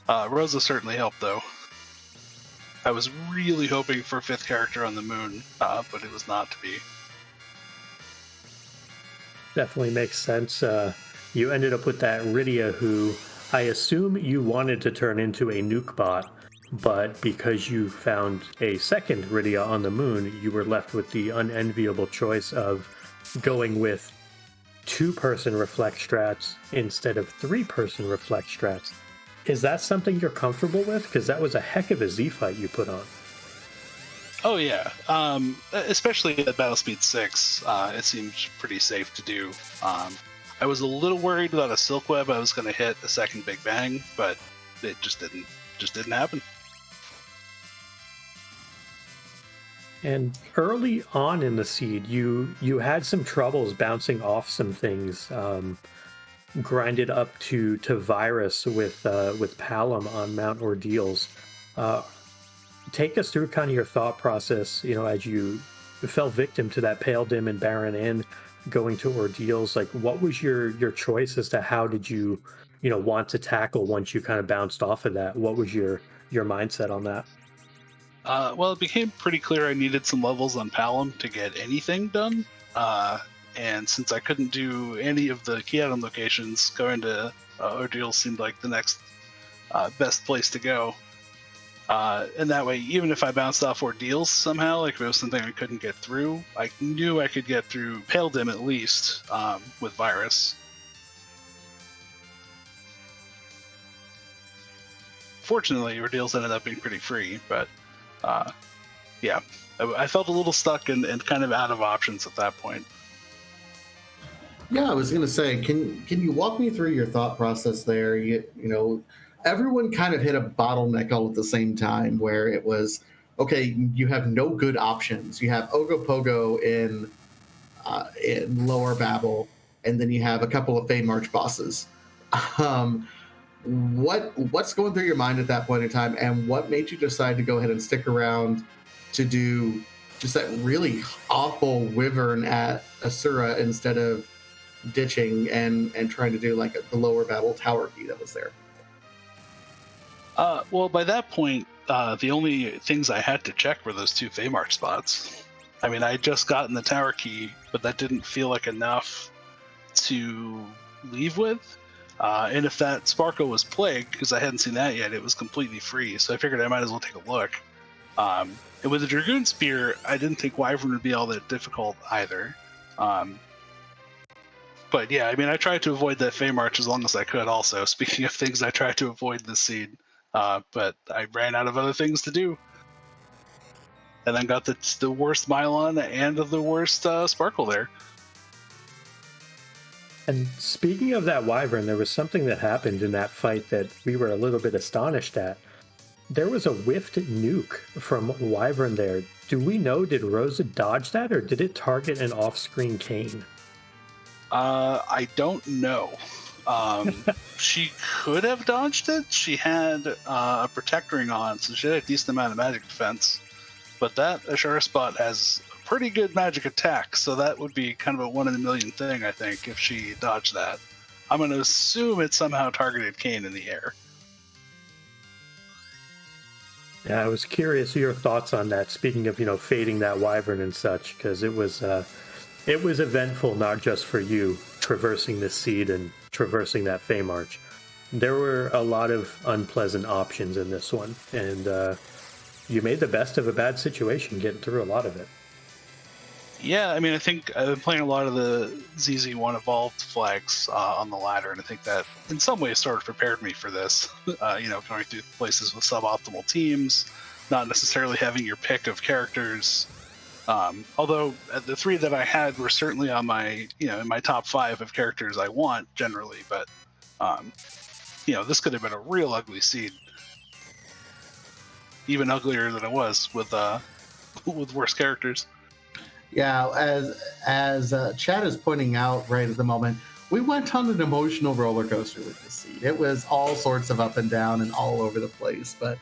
Rosa certainly helped, though. I was really hoping for a 5th character on the moon, but it was not to be. Definitely makes sense. You ended up with that Rydia, who I assume you wanted to turn into a nuke bot, but because you found a second Rydia on the moon, you were left with the unenviable choice of going with 2-person reflect strats instead of 3-person reflect strats. Is that something you're comfortable with? Because that was a heck of a Z fight you put on. Oh yeah, especially at Battle Speed 6, it seemed pretty safe to do. I was a little worried about a Silk Web I was going to hit a second Big Bang, but it just didn't happen. And early on in the seed, you had some troubles bouncing off some things, grinded up to Virus with Palom on Mount Ordeals. Take us through kind of your thought process, as you fell victim to that Pale Dim and Baron Inn going to Ordeals. Like, what was your choice as to how did you want to tackle once you kind of bounced off of that? What was your mindset on that? Well, it became pretty clear I needed some levels on Palom to get anything done. And since I couldn't do any of the key item locations, going to Ordeals seemed like the next best place to go. And that way, even if I bounced off Ordeals somehow, like if it was something I couldn't get through, I knew I could get through Pale Dim at least with Virus. Fortunately, Ordeals ended up being pretty free, but yeah, I felt a little stuck and kind of out of options at that point. Yeah, I was going to say, can you walk me through your thought process there? Everyone kind of hit a bottleneck all at the same time, where it was, okay, you have no good options. You have Ogopogo in Lower Babel, and then you have a couple of Feymarch bosses. What's going through your mind at that point in time, and what made you decide to go ahead and stick around to do just that really awful Wyvern at Asura instead of ditching and trying to do like the Lower Babel tower key that was there? Well, by that point, the only things I had to check were those 2 Feymarch spots. I mean, I had just gotten the tower key, but that didn't feel like enough to leave with. And if that Sparkle was Plague, because I hadn't seen that yet, it was completely free, so I figured I might as well take a look. And with the Dragoon Spear, I didn't think Wyvern would be all that difficult either. But yeah, I mean, I tried to avoid that Feymarch as long as I could also. Speaking of things I tried to avoid this seed. But I ran out of other things to do. And then got the worst Mylon and the worst Sparkle there. And speaking of that Wyvern, there was something that happened in that fight that we were a little bit astonished at. There was a whiffed nuke from Wyvern there. Do we know, did Rosa dodge that, or did it target an off-screen Kane? I don't know. She could have dodged it. She had a Protect Ring on, so she had a decent amount of magic defense. But that Ashara spot has a pretty good magic attack, so that would be kind of a 1 in a million thing, I think, if she dodged that. I'm going to assume it somehow targeted Kane in the air. Yeah, I was curious your thoughts on that. Speaking of, fading that Wyvern and such, because it was eventful, not just for you traversing this seed and traversing that Feymarch. There were a lot of unpleasant options in this one, and you made the best of a bad situation, getting through a lot of it. Yeah, I mean, I think I've been playing a lot of the ZZ1 Evolved flags on the ladder, and I think that in some ways sort of prepared me for this. Going through places with suboptimal teams, not necessarily having your pick of characters. Although the 3 that I had were certainly on my, in my top 5 of characters I want generally, but this could have been a real ugly seed, even uglier than it was with worse characters. Yeah, as Chad is pointing out right at the moment, we went on an emotional roller coaster with this seed. It was all sorts of up and down and all over the place. But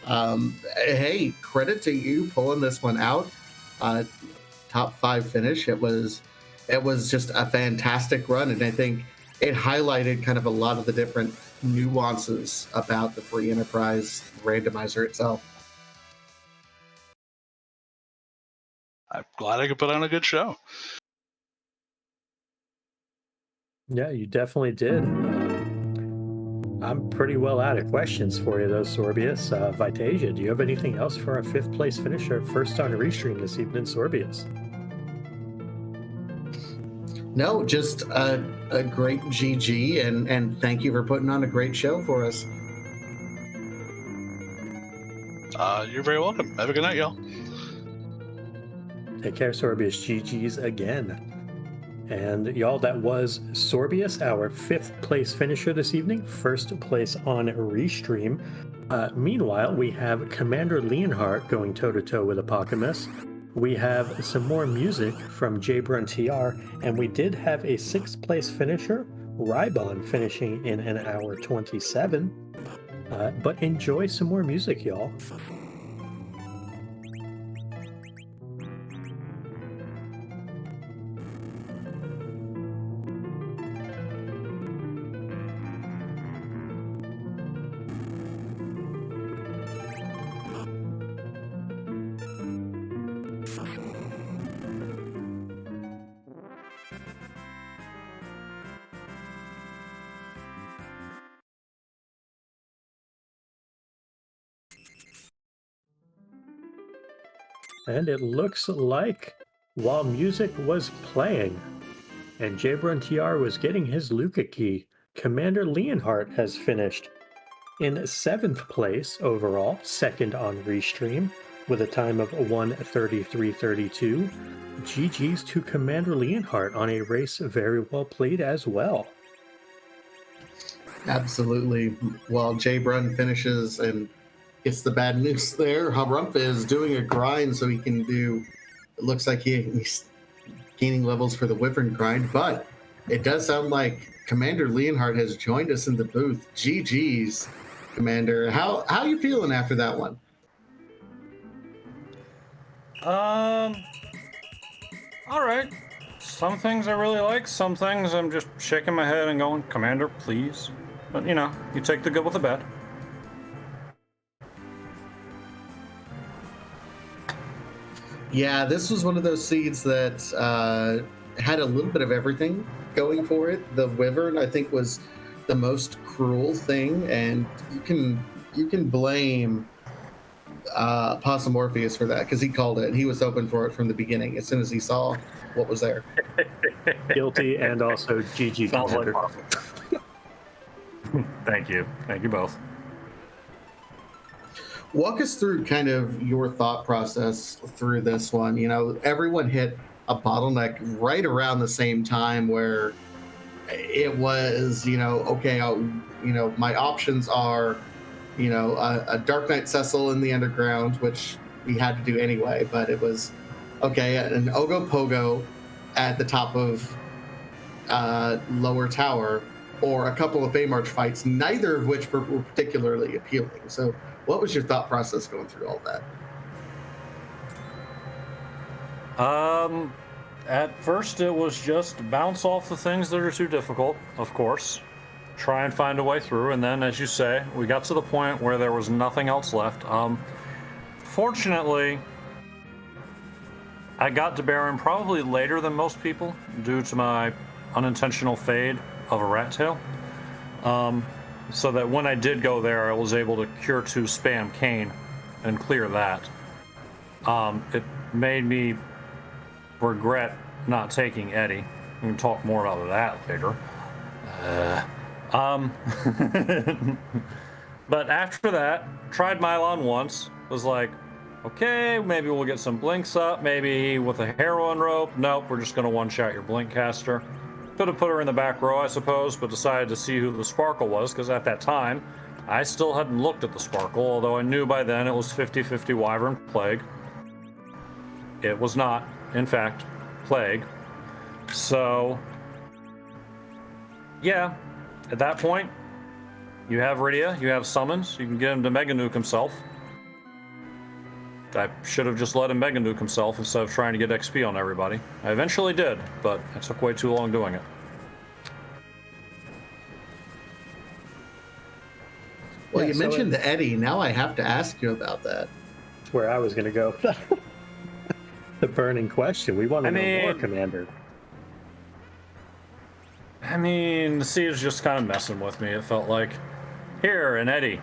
hey, credit to you pulling this one out. Top 5 finish. It was just a fantastic run, and I think it highlighted kind of a lot of the different nuances about the free enterprise randomizer itself. I'm glad I could put on a good show. Yeah, you definitely did. I'm pretty well out of questions for you, though, Sorbius. Vitasia, do you have anything else for our 5th place finisher, first on restream this evening, Sorbius? No, just a great GG, and thank you for putting on a great show for us. You're very welcome. Have a good night, y'all. Take care, Sorbius. GG's again. And y'all, that was Sorbius, our 5th place finisher this evening, first place on Restream. Meanwhile, we have Commander Leonhardt going toe-to-toe with Apocamus. We have some more music from Jabron TR, and we did have a 6th place finisher, Rybon, finishing in an hour 27. But enjoy some more music, y'all. And it looks like while music was playing and Jabron TR was getting his Luca key, Commander Leonhardt has finished in 7th place overall, 2nd on Restream, with a time of 1:33:32. GG's to Commander Leonhardt on a race very well played as well. Absolutely. While Jabron finishes and gets the bad news there, Harumph is doing a grind so he can do, it looks like he's gaining levels for the Wyvern grind, but it does sound like Commander Leonhardt has joined us in the booth. GG's, Commander. How you feeling after that one? All right. Some things I really like, some things I'm just shaking my head and going, Commander, please. But, you know, you take the good with the bad. Yeah, this was one of those seeds that had a little bit of everything going for it. The Wyvern, I think, was the most cruel thing, and you can blame Possum Morpheus for that, because he called it. He was open for it from the beginning as soon as he saw what was there. Guilty, and also GG. Sounds like Possum. Thank you both. Walk us through kind of your thought process through this one. You know, everyone hit a bottleneck right around the same time where it was, you know, okay, my options are, you know, a Dark Knight Cecil in the Underground, which we had to do anyway, but it was, okay, an Ogopogo at the top of Lower Tower, or a couple of Feymarch fights, neither of which were particularly appealing. So what was your thought process going through all that? At first it was just bounce off the things that are too difficult, of course. Try and find a way through, and then, as you say, we got to the point where there was nothing else left. Fortunately, I got to Baron probably later than most people due to my unintentional fade of a rat tail. So that when I did go there, I was able to cure 2 spam Kane and clear that. It made me regret not taking Eddie. We can talk more about that later. But after that, tried Mylon once, was like, okay, maybe we'll get some blinks up, maybe with a heroin rope. Nope, we're just gonna one-shot your blink caster. Could have put her in the back row, I suppose, but decided to see who the Sparkle was, because at that time, I still hadn't looked at the Sparkle, although I knew by then it was 50-50 Wyvern Plague. It was not, in fact, Plague. So, yeah, at that point, you have Rydia, you have summons, you can get him to Mega Nuke himself. I should have just let him Mega Nuke himself instead of trying to get XP on everybody. I eventually did, but it took way too long doing it. Well, you mentioned Eddie. Now I have to ask you about that. That's where I was going to go. The burning question. We want to know more, Commander. I mean, the Siege just kind of messing with me. It felt like, here, and Eddie.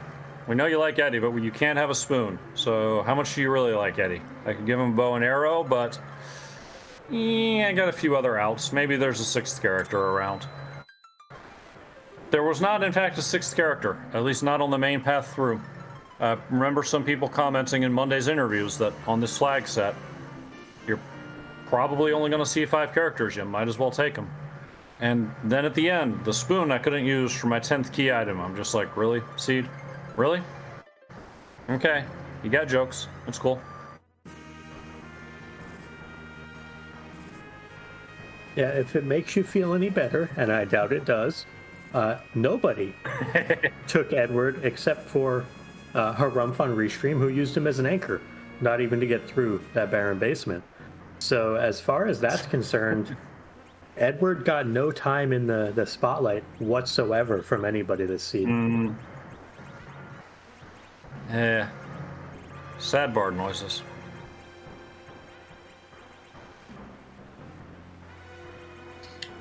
We know you like Eddie, but you can't have a spoon. So how much do you really like Eddie? I could give him a bow and arrow, but I got a few other outs. Maybe there's a sixth character around. There was not, in fact, a sixth character, at least not on the main path through. I remember some people commenting in Monday's interviews that on this flag set, you're probably only going to see 5 characters. You might as well take them. And then at the end, the spoon I couldn't use for my 10th key item. I'm just like, really, Seed? Really? Okay, you got jokes. It's cool. Yeah, if it makes you feel any better, and I doubt it does, nobody took Edward except for Harumph on Restream, who used him as an anchor, not even to get through that barren basement. So as far as that's concerned, Edward got no time in the spotlight whatsoever from anybody this season. Yeah. Sad bard noises.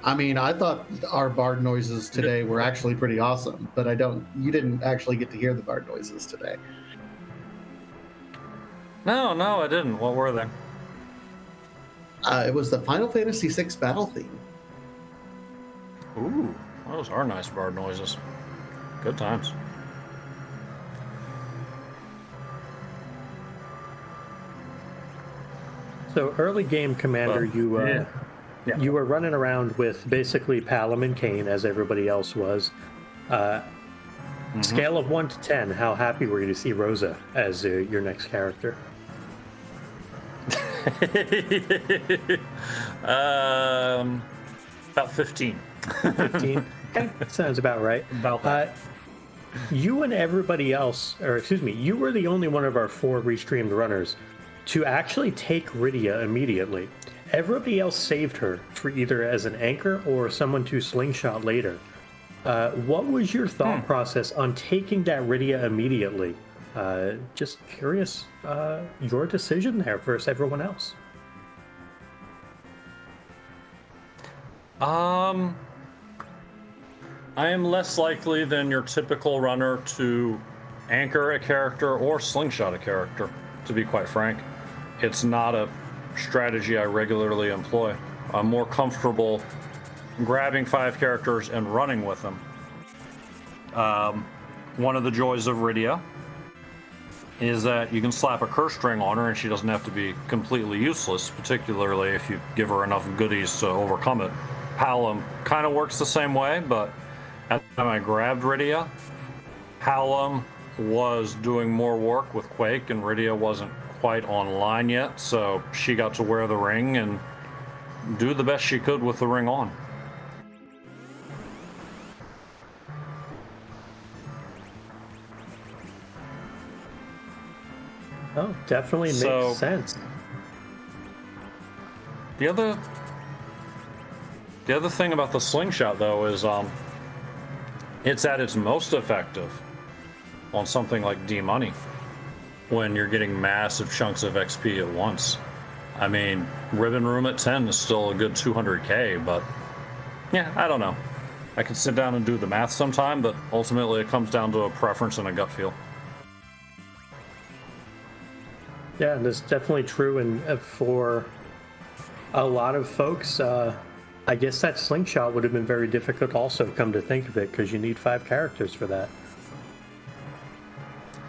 I mean, I thought our bard noises today were actually pretty awesome, but you didn't actually get to hear the bard noises today. No, I didn't. What were they? It was the Final Fantasy VI battle theme. Ooh, those are nice bard noises. Good times. So early game, Commander, you were running around with basically Palom and Kain, as everybody else was. Scale of 1 to 10, how happy were you to see Rosa as your next character? About 15. 15? Okay, sounds about right. About that. You and everybody else, or excuse me, you were the only one of our 4 restreamed runners to actually take Rydia immediately. Everybody else saved her for either as an anchor or someone to slingshot later. What was your thought process on taking that Rydia immediately? Just curious, your decision there versus everyone else. I am less likely than your typical runner to anchor a character or slingshot a character, to be quite frank. It's not a strategy I regularly employ. I'm more comfortable grabbing 5 characters and running with them. One of the joys of Rydia is that you can slap a curse string on her and she doesn't have to be completely useless, particularly if you give her enough goodies to overcome it. Palom kind of works the same way, but at the time I grabbed Rydia, Palom was doing more work with Quake and Rydia wasn't quite online yet, so she got to wear the ring and do the best she could with the ring on. Oh, definitely makes sense. The other thing about the slingshot, though, is it's at its most effective on something like D-Money when you're getting massive chunks of XP at once. I mean, Ribbon Room at 10 is still a good 200k, but yeah, I don't know. I can sit down and do the math sometime, but ultimately it comes down to a preference and a gut feel. Yeah, and that's definitely true, and for a lot of folks, I guess that slingshot would have been very difficult also, come to think of it, because you need 5 characters for that.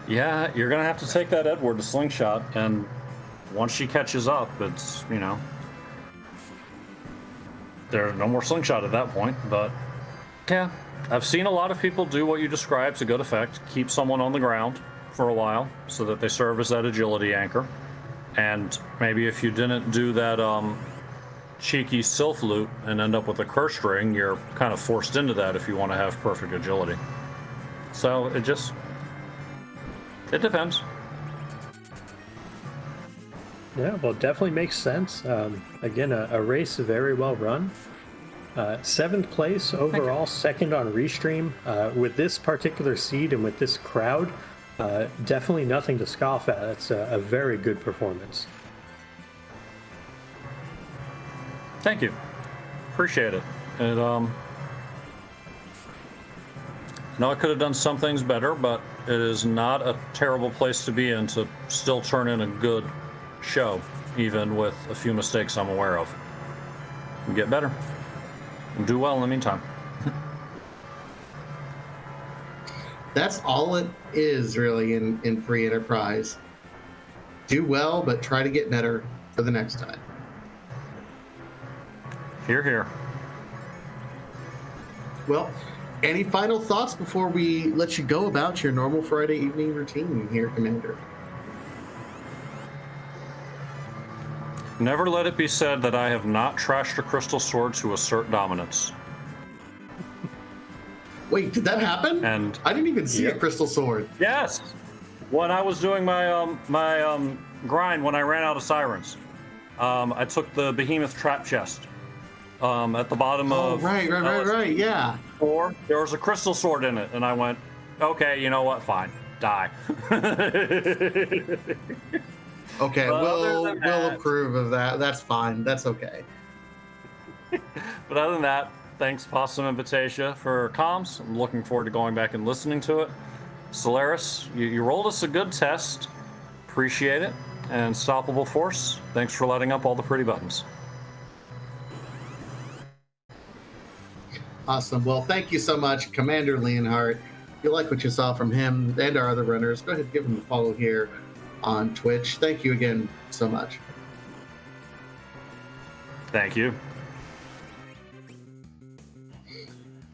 Yeah, you're going to have to take that Edward to slingshot, and once she catches up, it's, there's no more slingshot at that point, but yeah, I've seen a lot of people do what you described to good effect, keep someone on the ground for a while so that they serve as that agility anchor, and maybe if you didn't do that cheeky sylph loot and end up with a curse ring, you're kind of forced into that if you want to have perfect agility. So it depends. Yeah, well, definitely makes sense. Again, a race very well run. 7th place overall, 2nd on Restream. With this particular seed and with this crowd, definitely nothing to scoff at. It's a very good performance. Thank you. Appreciate it. And I know I could have done some things better, but it is not a terrible place to be in to still turn in a good show, even with a few mistakes I'm aware of. And get better. And do well in the meantime. That's all it is, really, in free enterprise. Do well, but try to get better for the next time. Hear, hear. Well, any final thoughts before we let you go about your normal Friday evening routine here, Commander? Never let it be said that I have not trashed a crystal sword to assert dominance. Wait, did that happen? And I didn't even see a crystal sword. yes, when I was doing my grind when I ran out of sirens, I took the behemoth trap chest. At the bottom of right, yeah. 4, there was a crystal sword in it, and I went, okay, you know what, fine, die. Okay, But we'll approve of that. That's fine. That's okay. But other than that, thanks, Possum and Vitasia, for comms. I'm looking forward to going back and listening to it. Solaris, you rolled us a good test. Appreciate it. And Stoppable Force, thanks for lighting up all the pretty buttons. Awesome. Well, thank you so much, Commander Leonhardt. If you like what you saw from him and our other runners, go ahead and give him a follow here on Twitch. Thank you again so much. Thank you.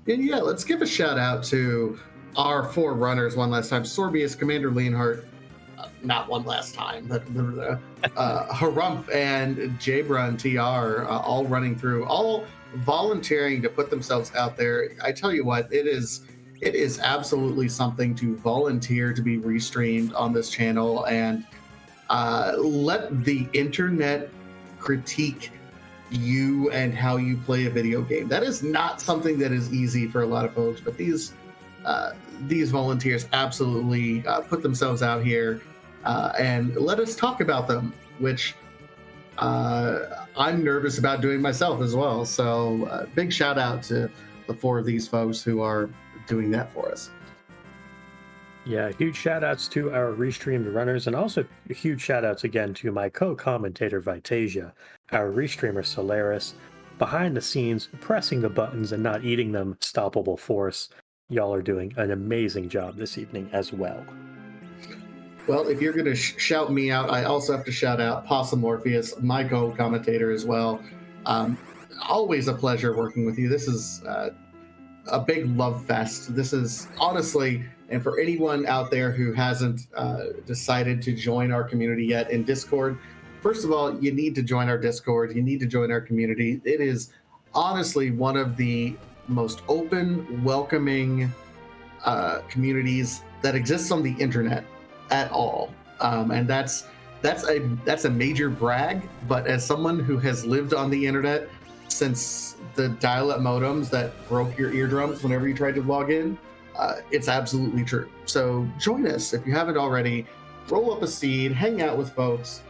And yeah, let's give a shout out to our 4 runners one last time. Sorbius, Commander Leonhardt, not one last time, but Harumph and Jabrun TR, all running through, all volunteering to put themselves out there. I tell you what, it is absolutely something to volunteer to be restreamed on this channel and let the internet critique you and how you play a video game. That is not something that is easy for a lot of folks, but these volunteers absolutely put themselves out here and let us talk about them, which I'm nervous about doing myself as well. So big shout out to the 4 of these folks who are doing that for us. Yeah, huge shout outs to our restreamed runners, and also huge shout outs again to my co-commentator Vitasia, our restreamer Solaris, behind the scenes, pressing the buttons and not eating them, Stoppable Force. Y'all are doing an amazing job this evening as well. Well, if you're going to shout me out, I also have to shout out Possum Morpheus, my co-commentator as well. Always a pleasure working with you. This is a big love fest. This is honestly, and for anyone out there who hasn't decided to join our community yet in Discord, first of all, you need to join our Discord. You need to join our community. It is honestly one of the most open, welcoming communities that exists on the internet at all. And that's a major brag. But as someone who has lived on the internet since the dial-up modems that broke your eardrums whenever you tried to log in, it's absolutely true. So join us if you haven't already. Roll up a seed, hang out with folks.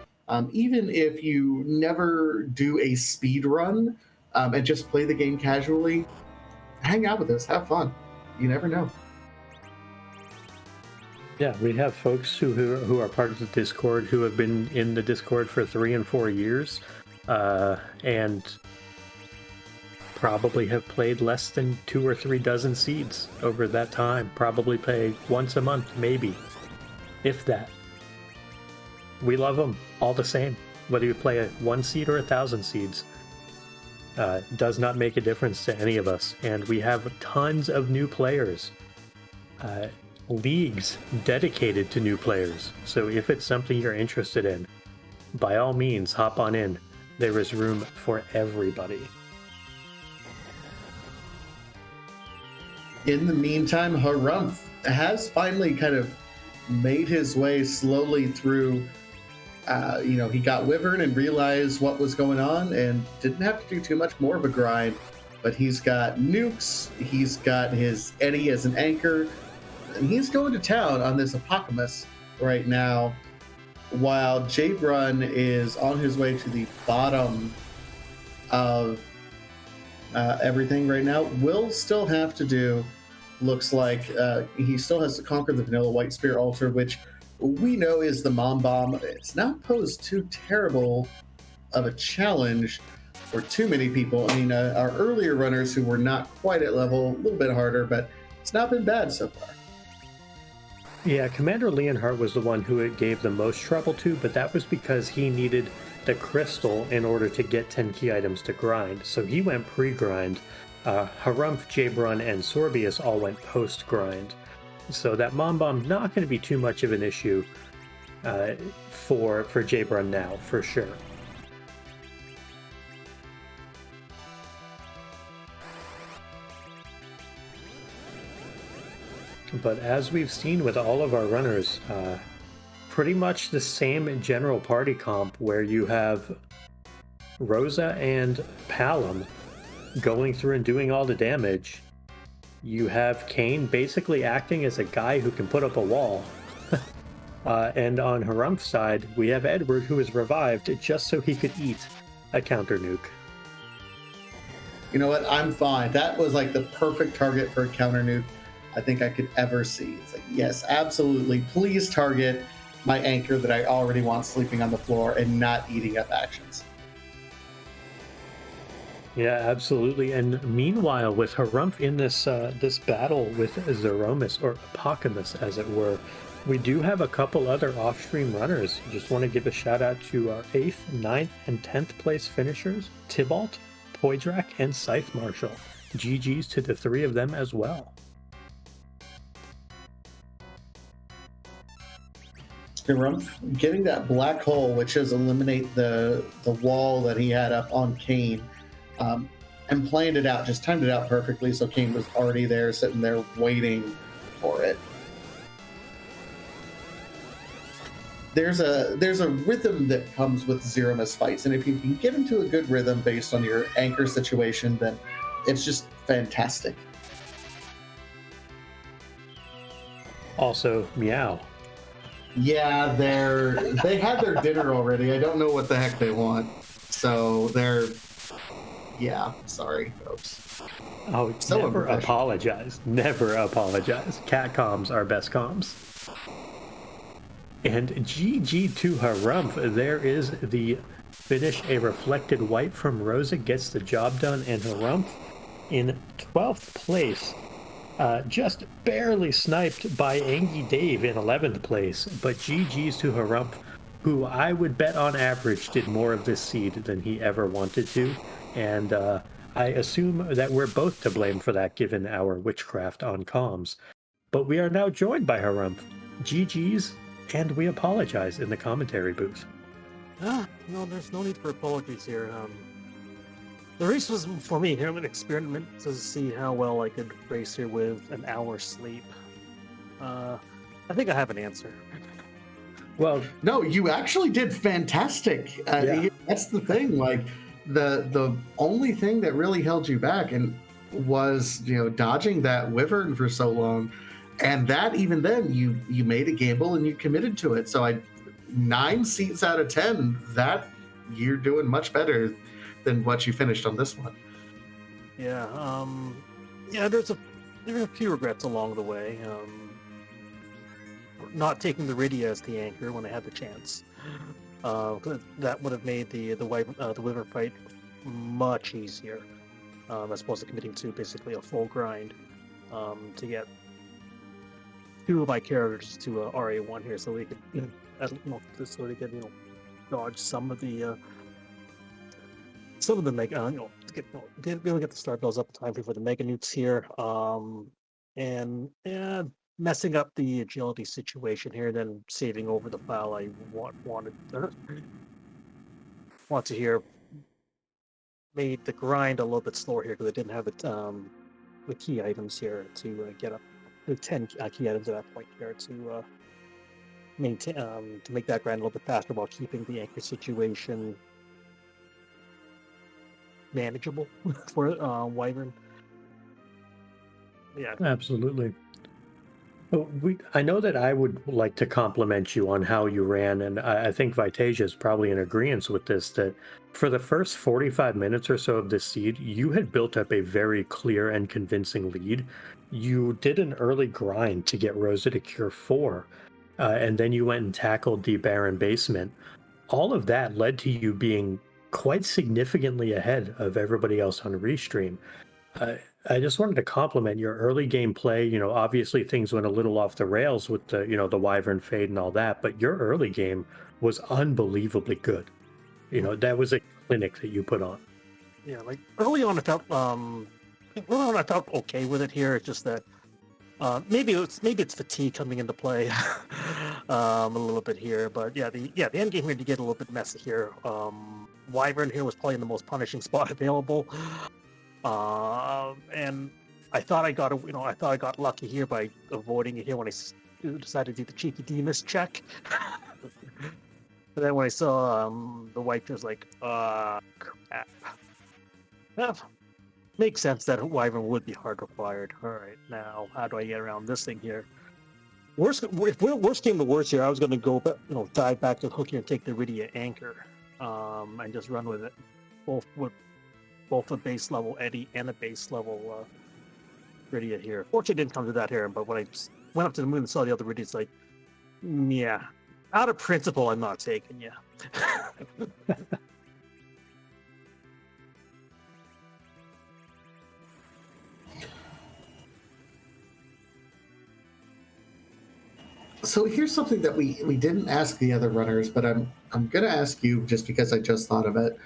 Even if you never do a speed run and just play the game casually, hang out with us, have fun. You never know. Yeah, we have folks who are part of the Discord who have been in the Discord for 3 and 4 years, and probably have played less than 2 or 3 dozen seeds over that time. Probably play once a month, maybe, if that. We love them all the same, whether you play 1 seed or 1,000 seeds. Does not make a difference to any of us, and we have tons of new players. Leagues dedicated to new players. So if it's something you're interested in, by all means, hop on in. there is room for everybody. In the meantime, Harumph has finally kind of made his way slowly through. He got Wyvern and realized what was going on and didn't have to do too much more of a grind. But he's got nukes, he's got his Eddie as an anchor, and he's going to town on this Apocalypse right now, while Jabrun is on his way to the bottom of everything right now. Will still have to do, looks like he still has to conquer the Vanilla White Spear Altar, which we know is the Mom Bomb. It's not posed too terrible of a challenge for too many people. I mean, our earlier runners who were not quite at level, a little bit harder, but it's not been bad so far. Yeah, Commander Leonhardt was the one who it gave the most trouble to, but that was because he needed the crystal in order to get 10 key items to grind. So he went pre-grind. Harumph, Jabrun, and Sorbius all went post-grind. So that Mom Bomb not going to be too much of an issue for Jabrun now, for sure. But as we've seen with all of our runners, pretty much the same general party comp where you have Rosa and Palom going through and doing all the damage. You have Kane basically acting as a guy who can put up a wall. And on Harumph's side, we have Edward, who is revived just so he could eat a counter nuke. You know what? I'm fine. That was like the perfect target for a counter nuke I think I could ever see. It's like, yes, absolutely. Please target my anchor that I already want sleeping on the floor and not eating up actions. Yeah, absolutely. And meanwhile, with Harumph in this battle with Zeromus, or Apocalypse as it were, we do have a couple other off-stream runners. Just want to give a shout out to our 8th, 9th, and 10th place finishers, Tybalt, Poydrak, and Scythe Marshal. GG's to the 3 of them as well. Harumph getting that black hole, which is eliminate the wall that he had up on Kane, and planned it out, just timed it out perfectly, so Kane was already there, sitting there waiting for it. There's a rhythm that comes with Zeromus fights, and if you can get into a good rhythm based on your anchor situation, then it's just fantastic. Also, Meow. Yeah, they had their dinner already. I don't know what the heck they want. So yeah, sorry, folks. Oh, So never apologize. Never apologize. Cat comms are best comms. And GG to Harumph. There is the finish. A reflected white from Rosa gets the job done, and Harumph in 12th place. Just barely sniped by Angie Dave in 11th place, but GG's to Harumph, who I would bet on average did more of this seed than he ever wanted to, and I assume that we're both to blame for that given our witchcraft on comms. But we are now joined by Harumph. GG's, and we apologize in the commentary booth. No, there's no need for apologies here. The race was, for me, an experiment to see how well I could race here with an hour's sleep. I think I have an answer. Well, no, you actually did fantastic. Yeah. That's the thing. Like the only thing that really held you back and was dodging that wyvern for so long, and that even then you made a gamble and you committed to it. So 9 seats out of 10. That you're doing much better than what you finished on this one. Yeah, there were a few regrets along the way. Not taking the Rydia as the anchor when I had the chance. That would have made the wyvern fight much easier, as opposed to committing to basically a full grind to get 2 of my characters to RA1 here, so we could dodge some of the mega, be able to get the star bells up in time for the mega newts here, and messing up the agility situation here, then saving over the file I want to hear made the grind a little bit slower here because I didn't have the key items here to get up to 10 key items at that point here to maintain to make that grind a little bit faster while keeping the anchor situation manageable for Wyvern. Yeah. Absolutely. I know that I would like to compliment you on how you ran, and I think Vitasia is probably in agreement with this, that for the first 45 minutes or so of this seed, you had built up a very clear and convincing lead. You did an early grind to get Rosa to Cure 4, and then you went and tackled the Barren Basement. All of that led to you being quite significantly ahead of everybody else on Restream. I just wanted to compliment your early game play. Obviously things went a little off the rails with the Wyvern Fade and all that, but your early game was unbelievably good. That was a clinic that you put on. Yeah, like early on, I felt okay with it here. It's just that maybe it's fatigue coming into play a little bit here. But the end game here to get a little bit messy here. Wyvern here was probably in the most punishing spot available. And I thought I got lucky here by avoiding it here when I decided to do the cheeky Demus check. But then when I saw the wife, I was like, crap. Makes sense that Wyvern would be hard required. All right, now how do I get around this thing here? Worst came to worst here, I was going to go, dive back to the hook here and take the Iridia anchor, and just run with it, both a base level Eddie and a base level Iridia here. Fortunately, it didn't come to that here, but when I went up to the moon and saw the other Iridia, it's like, yeah, out of principle, I'm not taking you. So here's something that we didn't ask the other runners, but I'm gonna ask you just because I just thought of it.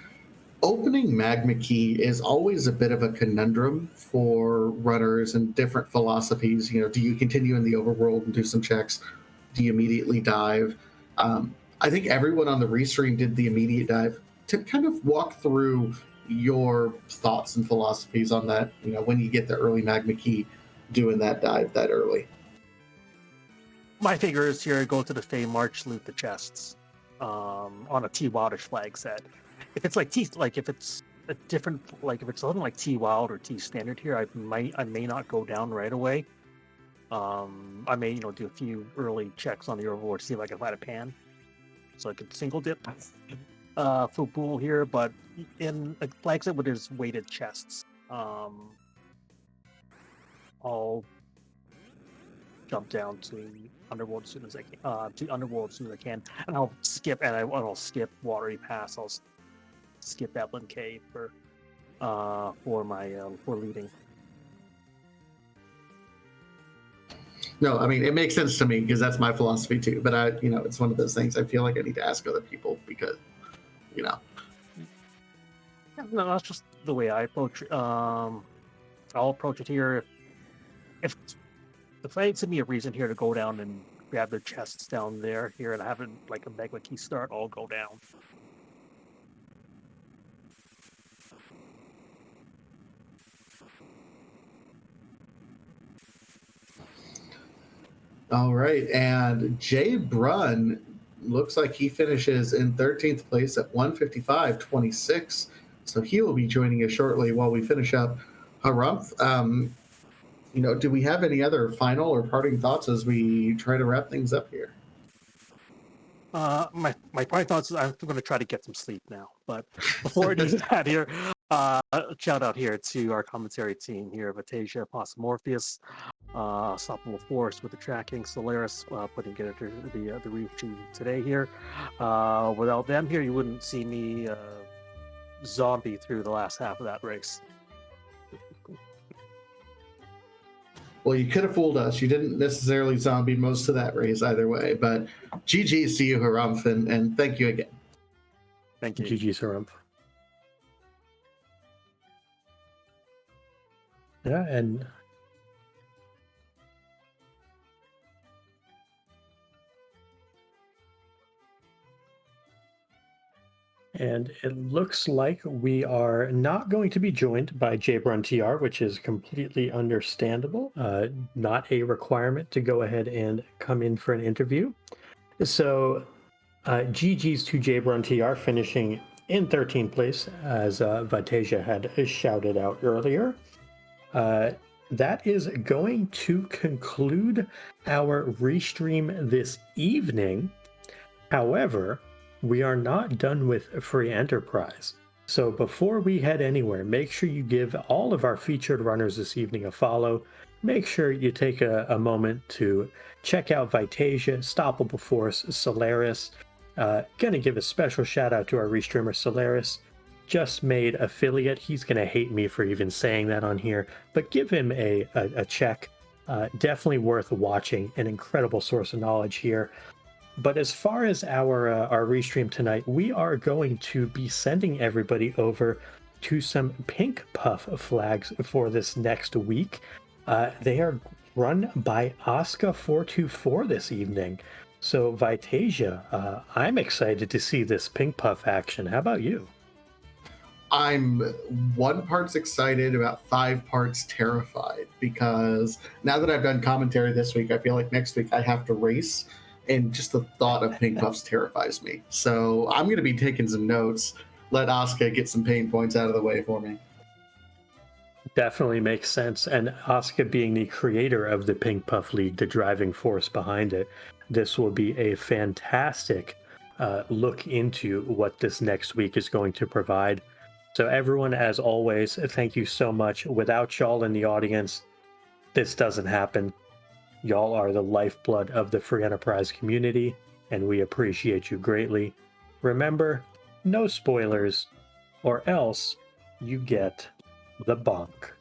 Opening Magma Key is always a bit of a conundrum for runners and different philosophies. Do you continue in the overworld and do some checks? Do you immediately dive? I think everyone on the restream did the immediate dive. To kind of walk through your thoughts and philosophies on that, when you get the early Magma Key, doing that dive that early. My figure is here, go to the Feymarch, loot the chests on a T Wildish flag set. If it's if it's a different, if it's something like T Wild or T Standard here, I may not go down right away. I may do a few early checks on the overboard to see if I can find a pan, so I could single dip full pool here. But in a flag set where there's weighted chests, I'll jump down to Underworld as soon as I can. And I'll skip Watery Pass. I'll skip Evelyn Cave for leading. No, I mean, it makes sense to me because that's my philosophy too. But it's one of those things I feel like I need to ask other people because, No, that's just the way I approach it. I'll approach it here if I see me a reason here to go down and grab their chests down there here and have it like a Magma Key start, I'll go down. All right, and Jay Brunn looks like he finishes in 13th place at 155.26. So he will be joining us shortly while we finish up Harumph. Do we have any other final or parting thoughts as we try to wrap things up here? My parting thoughts is I'm going to try to get some sleep now. But before I do that here, shout out here to our commentary team here, Vatasia, Morpheus, Unstoppable Force with the tracking, Solaris putting together the review today here. Without them here, you wouldn't see me zombie through the last half of that race. Well, you could have fooled us. You didn't necessarily zombie most of that race either way. But GG's to you, Harumph, and thank you again. Thank you. GG's, Harumph. Yeah, and And it looks like we are not going to be joined by Jbrun TR, which is completely understandable. Not a requirement to go ahead and come in for an interview. So GG's to Jbrun TR, finishing in 13th place, as Vitasia had shouted out earlier. That is going to conclude our restream this evening. However, we are not done with Free Enterprise. So before we head anywhere, make sure you give all of our featured runners this evening a follow. Make sure you take a moment to check out Vitasia, Stoppable Force, Solaris. Gonna give a special shout out to our restreamer Solaris. Just made affiliate. He's gonna hate me for even saying that on here, but give him a check. Definitely worth watching. An incredible source of knowledge here. But as far as our restream tonight, we are going to be sending everybody over to some pink puff flags for this next week. They are run by Oscar424 this evening. So Vitasia, I'm excited to see this pink puff action. How about you? I'm 1 part excited, about 5 parts terrified, because now that I've done commentary this week, I feel like next week I have to race. And just the thought of pink puffs terrifies me. So I'm going to be taking some notes. Let Oscar get some pain points out of the way for me. Definitely makes sense. And Oscar being the creator of the Pink Puff League, the driving force behind it, this will be a fantastic look into what this next week is going to provide. So everyone, as always, thank you so much. Without y'all in the audience, this doesn't happen. Y'all are the lifeblood of the Free Enterprise community, and we appreciate you greatly. Remember, no spoilers, or else you get the bonk.